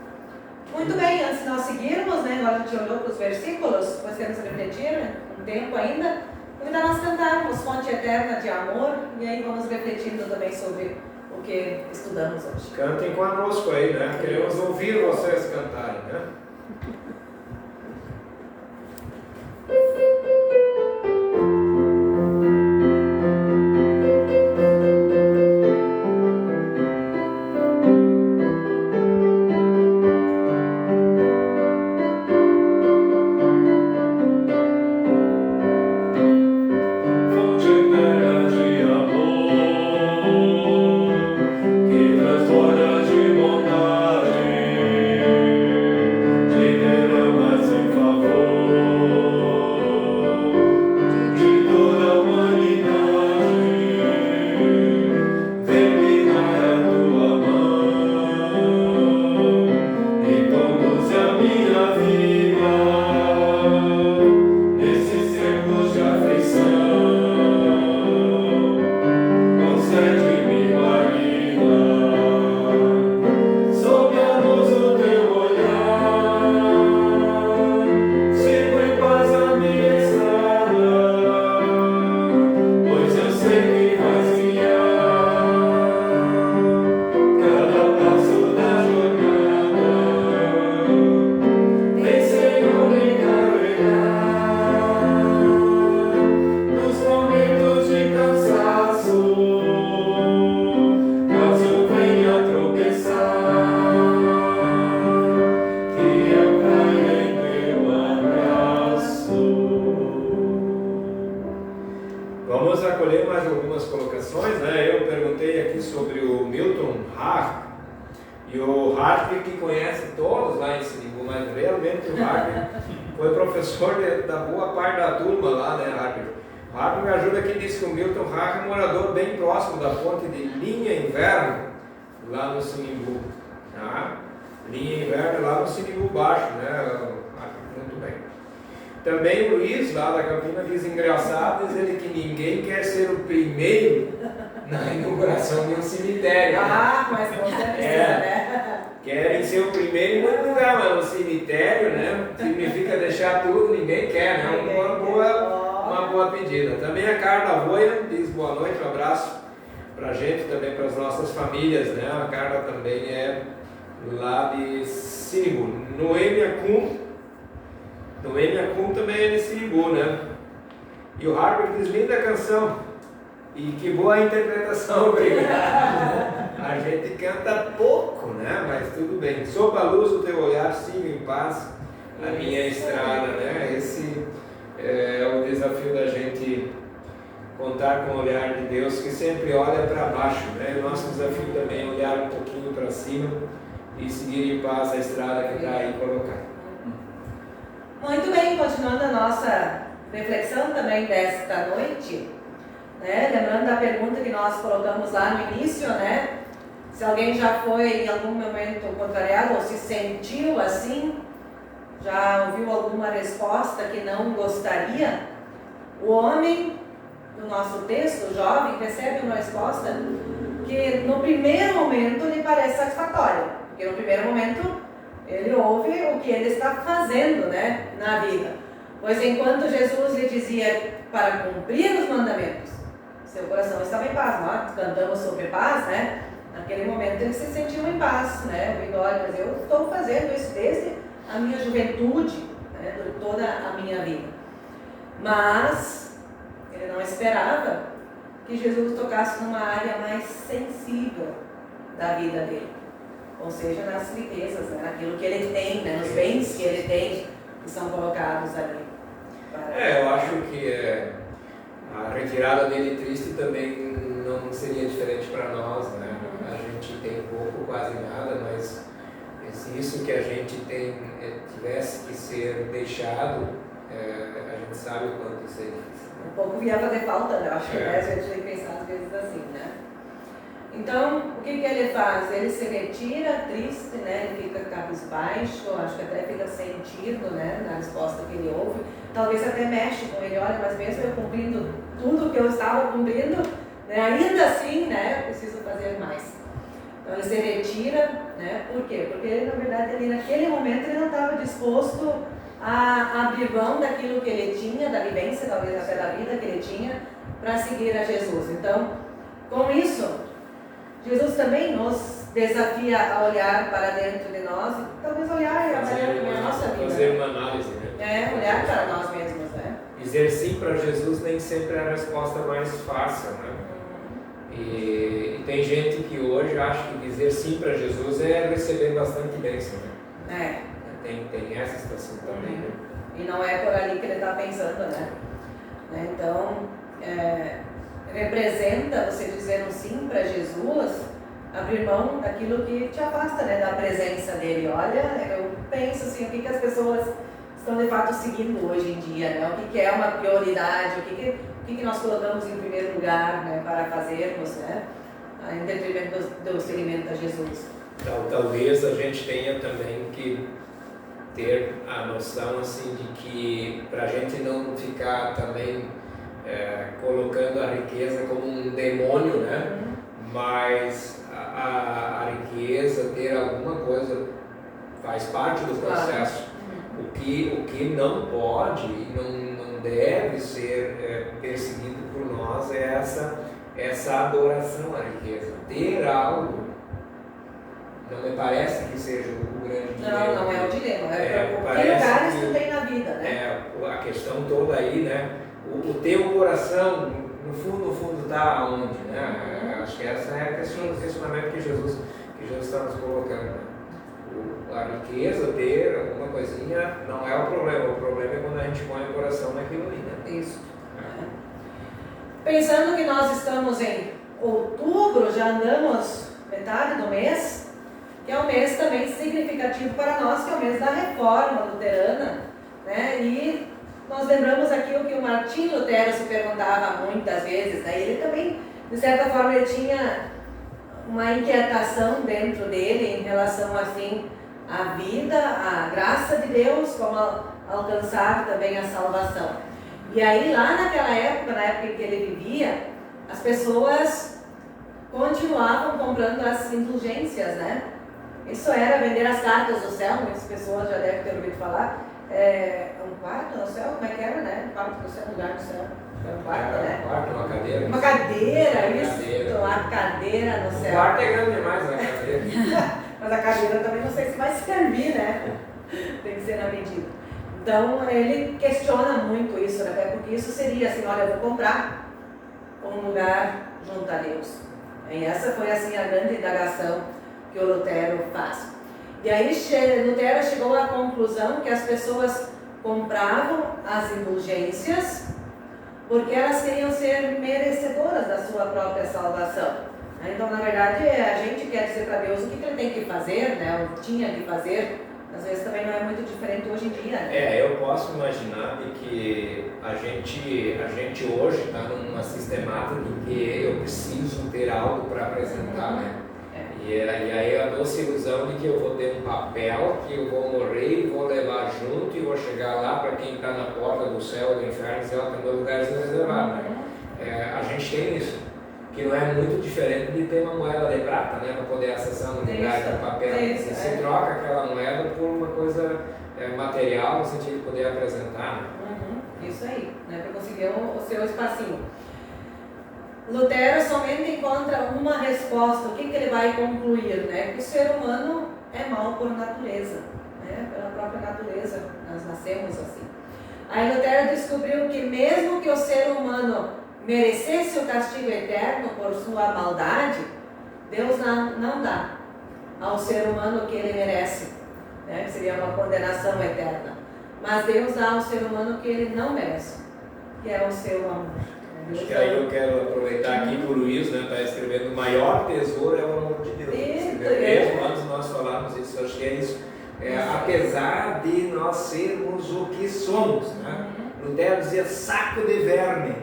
Muito bem, antes de nós seguirmos, né, agora a gente olhou para os versículos, depois queremos refletir, um tempo ainda, convidar nós cantarmos Fonte Eterna de Amor, e aí vamos refletindo também sobre o que estudamos hoje. Cantem conosco aí, né? Queremos ouvir vocês cantarem, né? Também o Luiz, lá da Campina, diz engraçado, diz ele que ninguém quer ser o primeiro na inauguração de um cemitério. Mas com certeza, né? Querem ser o primeiro em muito lugar, mas no cemitério, né? Significa deixar tudo, ninguém quer, né? Uma boa pedida. Também a Carla Voia diz boa noite, um abraço pra gente, também para as nossas famílias, né? A Carla também é lá de Siribu. Noêmia Kuhn também é de Siribu, né? E o Harper diz, linda canção. E que boa interpretação, obrigado. A gente canta pouco, né? Mas tudo bem. Sob a luz do teu olhar, siga em paz a minha estrada, né? Esse é o desafio da gente contar com o olhar de Deus, que sempre olha para baixo, né? O nosso desafio também é olhar um pouquinho para cima e seguir em paz a estrada que está aí colocada. Muito bem, continuando a nossa reflexão também desta noite, né? Lembrando da pergunta que nós colocamos lá no início, né? Se alguém já foi em algum momento contrariado ou se sentiu assim, já ouviu alguma resposta que não gostaria? O homem do nosso texto, o jovem, recebe uma resposta que no primeiro momento lhe parece satisfatório, porque no primeiro momento ele ouve o que ele está fazendo, né, na vida. Pois enquanto Jesus lhe dizia para cumprir os mandamentos, seu coração estava em paz. Nós cantamos sobre paz, né? Naquele momento ele se sentiu em paz, né? Ouvindo, olha, mas eu estou fazendo isso desde a minha juventude, né? De toda a minha vida. Mas ele não esperava que Jesus tocasse numa área mais sensível da vida dele, ou seja, nas riquezas, né? Naquilo que ele tem, né? Nos bens que ele tem, que são colocados ali. Eu acho que a retirada dele triste também não seria diferente para nós, né? A gente tem pouco, quase nada, mas se isso que a gente tem tivesse que ser deixado, a gente sabe o quanto isso é difícil. Um pouco ia fazer falta, né? Eu acho que a gente tem que pensar às vezes assim, né? Então, o que ele faz? Ele se retira triste, né? Ele fica cabisbaixo, acho que até fica sentido, né? Na resposta que ele ouve. Talvez até mexe com ele, olha, mas mesmo eu cumprindo tudo que eu estava cumprindo, né? Ainda assim, né? Eu preciso fazer mais. Então ele se retira, né? Por quê? Porque ele, na verdade, ali naquele momento ele não estava disposto a abrir mão daquilo que ele tinha, da vivência, talvez até da vida que ele tinha, para seguir a Jesus. Então, com isso, Jesus também nos desafia a olhar para dentro de nós e talvez olhar e avaliar a nossa vida. Fazer uma análise, né? Olhar para nós mesmos, né? Dizer sim para Jesus nem sempre é a resposta mais fácil, né? E tem gente que hoje acha que dizer sim para Jesus é receber bastante bênção, né? Tem essa situação também, né? E não é por ali que ele está pensando, né? Então, representa você dizer um sim para Jesus, abrir mão daquilo que te afasta, né, da presença dele. Olha, eu penso assim, o que as pessoas estão de fato seguindo hoje em dia, né? O que é uma prioridade, o que nós colocamos em primeiro lugar, né, para fazermos, né, em detrimento do seguimento a Jesus. Então, talvez a gente tenha também que ter a noção assim de que para a gente não ficar também colocando a riqueza como um demônio, né? Mas a riqueza, ter alguma coisa, faz parte do processo. O que não pode e não deve ser perseguido por nós é essa adoração à riqueza. Ter algo não me parece que seja o grande dilema. Não é o dilema. Que lugares que tu tem na vida, né? A questão toda aí, né? O teu coração, no fundo está onde, né? Acho que essa é o questionamento que Jesus está nos colocando, né? A riqueza, ter alguma coisinha, não é o problema é quando a gente põe o coração naquilo ali, né? Isso. Pensando que nós estamos em outubro, já andamos metade do mês, que é um mês também significativo para nós, que é o mês da reforma luterana, né? E nós lembramos aqui o que o Martim Lutero se perguntava muitas vezes, né? Ele também, de certa forma, ele tinha uma inquietação dentro dele em relação, assim, à vida, à graça de Deus, como alcançar também a salvação. E aí, lá naquela época, na época em que ele vivia, as pessoas continuavam comprando as indulgências, né? Isso era vender as cartas do céu, muitas pessoas já devem ter ouvido falar. Um quarto no céu, como é que era, né? Um quarto no céu, lugar no céu. Um quarto, né? Um quarto, uma cadeira. Uma cadeira, isso. Uma cadeira no céu. O quarto é grande demais, né? Cadeira. Mas a cadeira também não sei se vai servir, né? Tem que ser na medida. Então, ele questiona muito isso, né? Porque isso seria assim, olha, eu vou comprar um lugar junto a Deus. E essa foi, assim, a grande indagação que o Lutero faz. E aí, Lutero chegou à conclusão que as pessoas compravam as indulgências porque elas queriam ser merecedoras da sua própria salvação. Então, na verdade, a gente quer dizer para Deus o que ele tem que fazer, né? Ou tinha que fazer. Às vezes também não é muito diferente hoje em dia, né? Eu posso imaginar de que a gente hoje está numa sistemática de que eu preciso ter algo para apresentar, né? E aí a doce ilusão de que eu vou ter um papel que eu vou morrer e vou levar junto e vou chegar lá para quem está na porta do céu ou do inferno e dizer, ó, tem 2 lugares reservados, né? A gente tem isso. que não é muito diferente de ter uma moeda de prata, né, para poder acessar um lugar de papel. Você troca aquela moeda por uma coisa material, no sentido de poder apresentar. Né? Isso aí, né, para conseguir o seu espacinho. Lutero somente encontra uma resposta. O que ele vai concluir? Né? Que o ser humano é mau por natureza, né? Pela própria natureza, nós nascemos assim. Aí Lutero descobriu que mesmo que o ser humano merecesse o castigo eterno por sua maldade, Deus não dá ao ser humano o que ele merece, né? Que seria uma condenação eterna. Mas Deus dá ao ser humano o que ele não merece, que é o seu amor. Acho que aí eu quero aproveitar aqui por Luiz, né, está escrevendo: o maior tesouro é o amor de Deus. Mesmo antes nós falarmos isso, acho que é isso. Apesar de nós sermos o que somos, né? Lutero dizia saco de verme,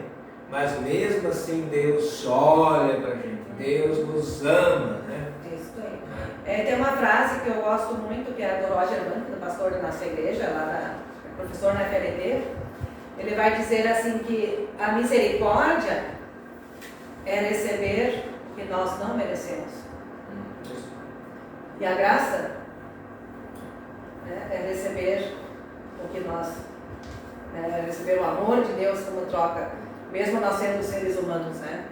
mas mesmo assim Deus olha para a gente, Deus nos ama, né? Isso aí. Tem uma frase que eu gosto muito, que é a do Roger Bank, do pastor da nossa igreja, professor na FLT. Ele vai dizer assim que a misericórdia é receber o que nós não merecemos. E a graça, né, é receber o que nós, receber o amor de Deus como troca, mesmo nós sendo seres humanos, né?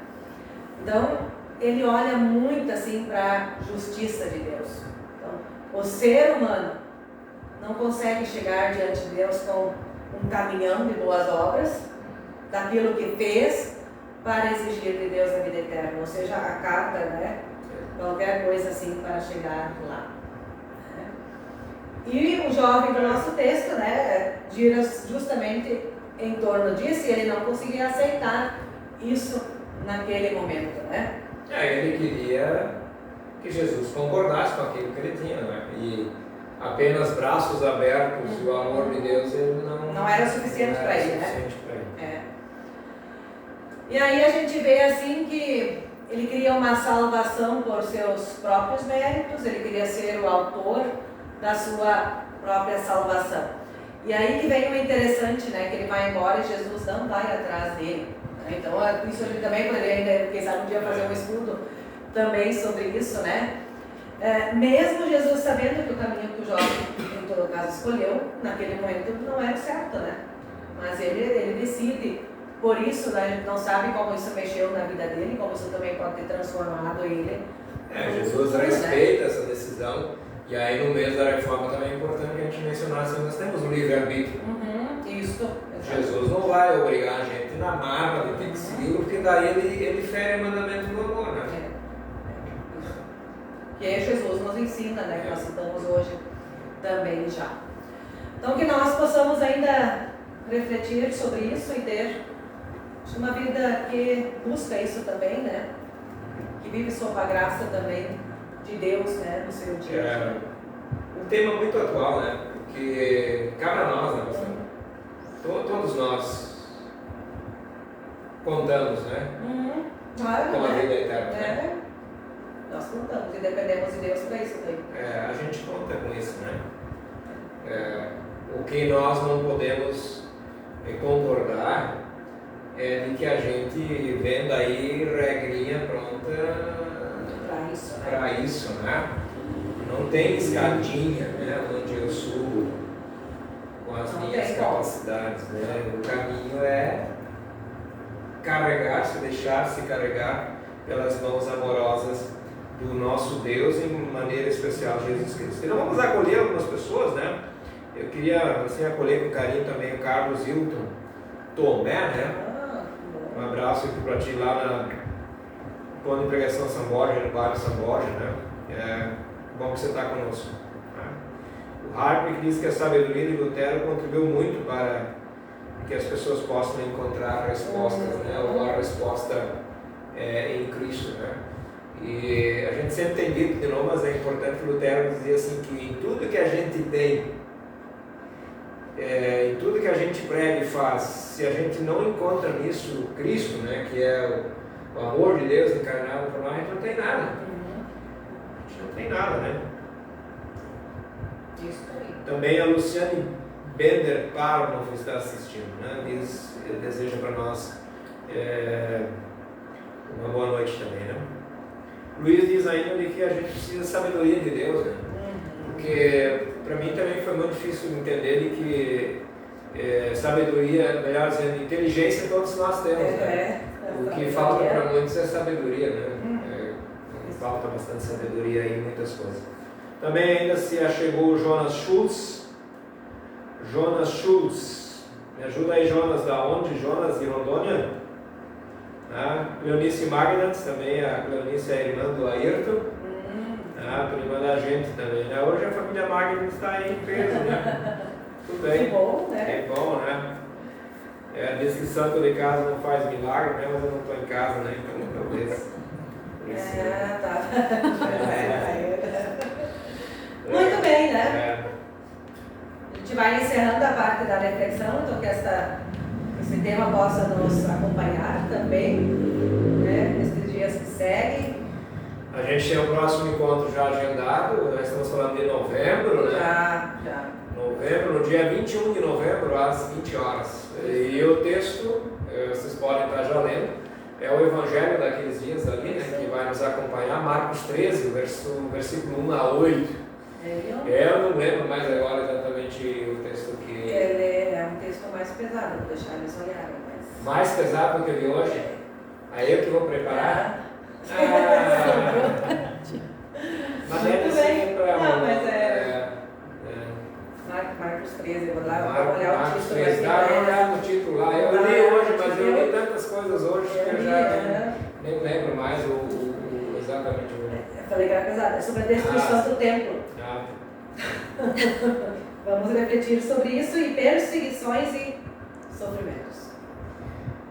Então, ele olha muito assim para a justiça de Deus. Então, o ser humano não consegue chegar diante de Deus com um caminhão de boas obras, daquilo que fez, para exigir de Deus a vida eterna, ou seja, a carta, né? Qualquer coisa assim para chegar lá. Né? E o jovem do nosso texto, né, gira justamente em torno disso, e ele não conseguia aceitar isso naquele momento, né? Ele queria que Jesus concordasse com aquilo que ele tinha, né? E apenas braços abertos e o amor de Deus ele não era suficiente para ele, né? E aí a gente vê assim que ele queria uma salvação por seus próprios méritos, ele queria ser o autor da sua própria salvação. E aí que vem o interessante, né? Que ele vai embora e Jesus não vai atrás dele. Né? Então isso a gente também poderia ainda, quem sabe um dia fazer um estudo também sobre isso, né? Mesmo Jesus sabendo que o caminho que o jovem, em todo caso, escolheu, naquele momento não era o certo, né? Mas ele decide. Por isso, né, a gente não sabe como isso mexeu na vida dele, como isso também pode ter transformado ele. Jesus respeita essa decisão. E aí no mês da reforma também é importante que a gente mencionasse que nós temos um livre-arbítrio. Isso. Jesus não vai obrigar a gente na marra de ter que seguir, porque daí ele fere o mandamento do amor, né? Que é Jesus nos ensina, né? Que nós citamos hoje também já. Então que nós possamos ainda refletir sobre isso e ter uma vida que busca isso também, né? Que vive sob a graça também de Deus, né? No seu dia. É um tema muito atual, né? Porque cabe a nós, né, pastor? Todos nós contamos, né? Claro, com a né? vida eterna. Né? Nós contamos e dependemos de Deus para isso daí. A gente conta com isso, né? O que nós não podemos concordar é de que a gente venda aí regrinha pronta para isso, né? Não tem escadinha, né? Onde eu subo com as minhas capacidades, né? O caminho é carregar-se, deixar-se carregar pelas mãos amorosas do nosso Deus, em maneira especial Jesus Cristo. Então vamos acolher algumas pessoas, né? Eu queria assim, acolher com carinho também o Carlos Hilton Tomé, né? Um abraço aqui para ti lá na Ponto de Pregação São Borja, no bairro São Borja, né? Bom que você está conosco. Né? O Harper diz que a sabedoria de Lutero contribuiu muito para que as pessoas possam encontrar respostas, né? Ou a resposta em Cristo, né? E a gente sempre tem dito de novo, mas é importante que Lutero dizia assim que em tudo que a gente tem, em tudo que a gente prega e faz, se a gente não encontra nisso Cristo, né, que é o amor de Deus encarnado por nós, a gente não tem nada. A gente não tem nada, né? Isso aí. Também a Luciane Bender Parnov está assistindo, né? Deseja para nós uma boa noite também, né? Luiz diz ainda de que a gente precisa de sabedoria de Deus, né? Porque para mim também foi muito difícil entender de que sabedoria, melhor dizendo, inteligência todos nós temos, né? O que falta para muitos é sabedoria, né? Falta bastante sabedoria aí em muitas coisas. Também ainda se achegou o Jonas Schultz. Jonas Schultz, me ajuda aí, Jonas, da onde? Jonas de Rondônia. Cleonice Magnat, também a Cleonice é a irmã do Ayrton. Prima da gente também, né? Hoje a família Magnat está aí em peso, né? Tudo bem. Que bom, né? Que bom, né? Diz que santo de casa não faz milagre, né? Mas eu não estou em casa, né? Então talvez. Tá. Muito bem, né? A gente vai encerrando a parte da reflexão, então que esse tema possa nos acompanhar também, né? Nesses dias que seguem. A gente tem o próximo encontro já agendado, nós estamos falando de novembro, né? Já. Novembro, no dia 21 de novembro, às 20 horas. E o texto, vocês podem estar já lendo, é o Evangelho daqueles dias ali, né? Que vai nos acompanhar, Marcos 13, versículo 1 a 8. Eu não lembro mais agora exatamente o texto que... Ele é um texto mais pesado, vou deixar eles olharem. Mais pesado do que o de hoje? Aí eu que vou preparar? Mas é assim para... Não, mas Marcos 13, eu vou lá olhar o Marcos título. 13, dá uma olhada no título lá. Eu li hoje, mas eu li tantas coisas hoje que eu já nem lembro mais exatamente o... Eu falei que era pesado, é sobre a destruição do templo. Vamos refletir sobre isso e perseguições e sofrimentos.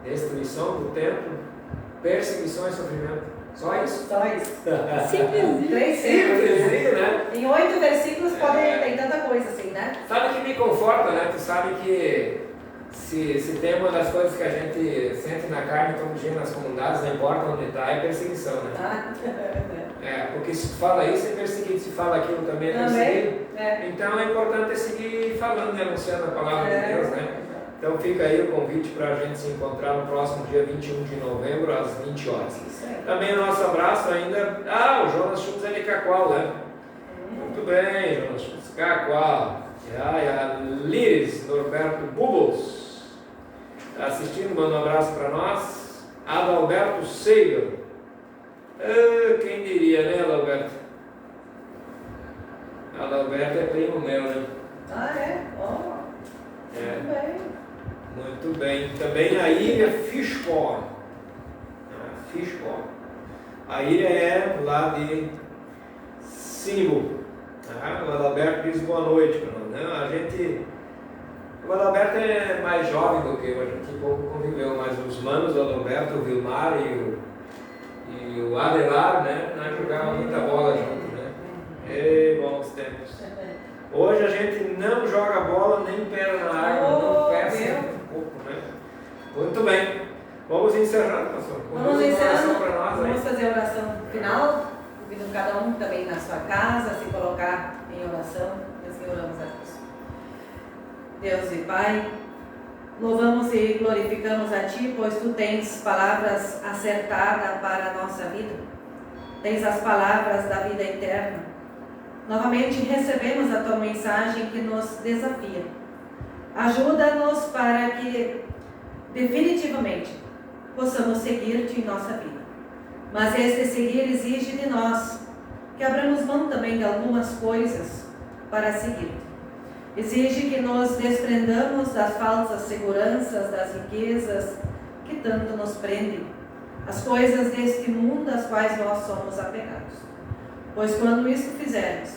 Destruição do templo, perseguições e sofrimento. Só isso? Só isso. Simplesinho. 3 simples, né? Em 8 versículos tem tanta coisa assim, né? Sabe o que me conforta, né? Tu sabe que se tem uma das coisas que a gente sente na carne todo dia nas comunidades, não importa onde está, é perseguição, né? Porque se tu fala isso é perseguido, se fala aquilo também é perseguido. Então é importante seguir falando e anunciando a palavra de Deus, né? Então fica aí o convite para a gente se encontrar no próximo dia 21 de novembro, às 20 horas. Também o nosso abraço ainda... o Jonas Schultz é de Cacoal, né? Muito bem, Jonas Schultz, Cacoal. A Liris Norberto Bubbles está assistindo, manda um abraço para nós. Adalberto Seidel. Quem diria, né, Adalberto? Adalberto é primo meu, né? Muito bem. Muito bem. Também a ilha Fishpond. Fishpond. A ilha é lá de Sinibu. O Adalberto diz boa noite para nós. O Adalberto é mais jovem do que eu, a gente pouco conviveu, mas os manos do Adalberto, o Vilmar e o Adelar, né? Nós jogávamos muita bola junto, né? Bons tempos. Hoje a gente não joga bola nem pé na água, não peça um pouco, né? Muito bem. Vamos encerrando, pastor. Vamos encerrando. Vamos fazer a oração final, convidando cada um também na sua casa, se colocar em oração, e assim oramos a Deus. Deus e Pai, louvamos e glorificamos a Ti, pois Tu tens palavras acertadas para a nossa vida. Tens as palavras da vida eterna. Novamente recebemos a Tua mensagem que nos desafia. Ajuda-nos para que definitivamente possamos seguir-te em nossa vida. Mas este seguir exige de nós que abramos mão também de algumas coisas para seguir-te. Exige que nos desprendamos das falsas seguranças, das riquezas que tanto nos prendem, as coisas deste mundo às quais nós somos apegados. Pois quando isso fizermos,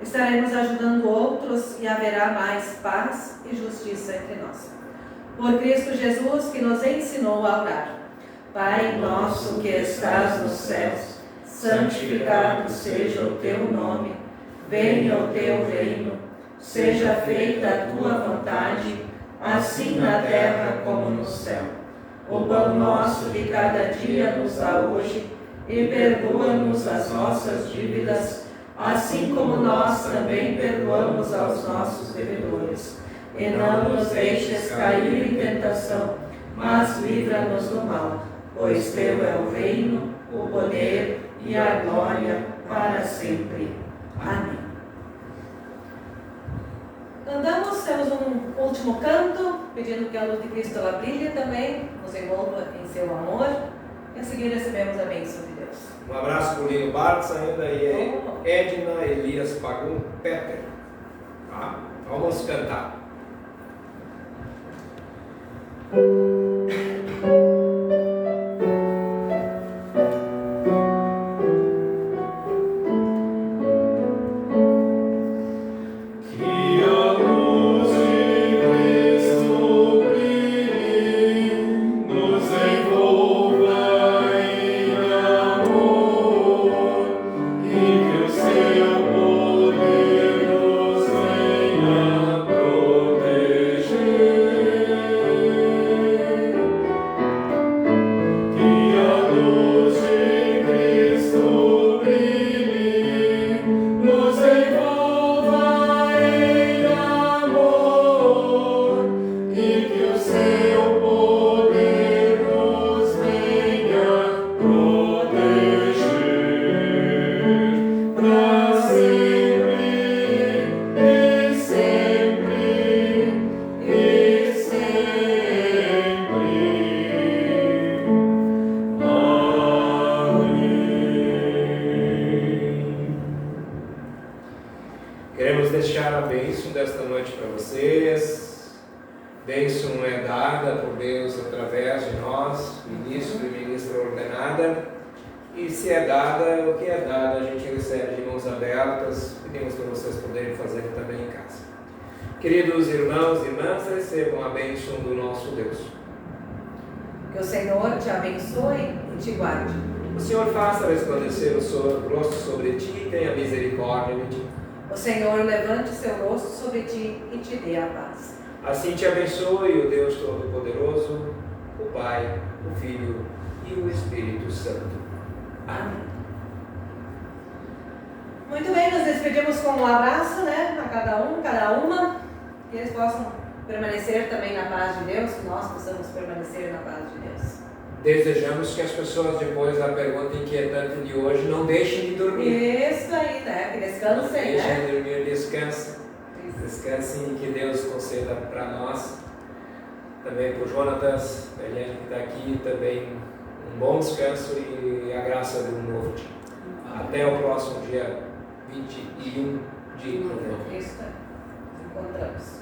estaremos ajudando outros e haverá mais paz e justiça entre nós. Por Cristo Jesus, que nos ensinou a orar. Pai nosso que estás nos céus, santificado seja o teu nome. Venha o teu reino. Seja feita a tua vontade, assim na terra como no céu. O pão nosso de cada dia nos dá hoje, e perdoa-nos as nossas dívidas, assim como nós também perdoamos aos nossos devedores. E não nos deixes cair em tentação, mas livra-nos do mal. pois teu é o reino, o poder e a glória para sempre. Amém. Cantamos, temos um último canto, pedindo que a luz de Cristo ela brilhe também, nos envolva em seu amor. E a seguir recebemos a bênção de Deus. Um abraço para o Lino Bartz ainda e Edna Elias Pagum Peter. Tá? Vamos cantar. Queremos deixar a bênção desta noite para vocês. Bênção é dada por Deus através de nós, ministro e ministra ordenada. E se é dada, o que é dado a gente recebe de mãos abertas. Pedimos para vocês poderem fazer também em casa. Queridos irmãos e irmãs, recebam a bênção do nosso Deus. Que o Senhor te abençoe e te guarde. O Senhor faça resplandecer o seu rosto sobre ti e tenha misericórdia de ti. O Senhor levante seu rosto sobre ti e te dê a paz. Assim te abençoe o Deus Todo-Poderoso, o Pai, o Filho e o Espírito Santo. Amém. Muito bem, nos despedimos com um abraço, né, a cada um, cada uma, que eles possam permanecer também na paz de Deus, que nós possamos permanecer na paz de Deus. Desejamos que as pessoas, depois da pergunta inquietante de hoje, não deixem de dormir. Isso aí, né, que descansem, Deixem né? de dormir, descansem. Descansem e que Deus conceda para nós, também para o Jonatas, a Eliane que está aqui, também um bom descanso e a graça de um novo dia. Até o próximo dia 21 de novembro. Isso, encontramos.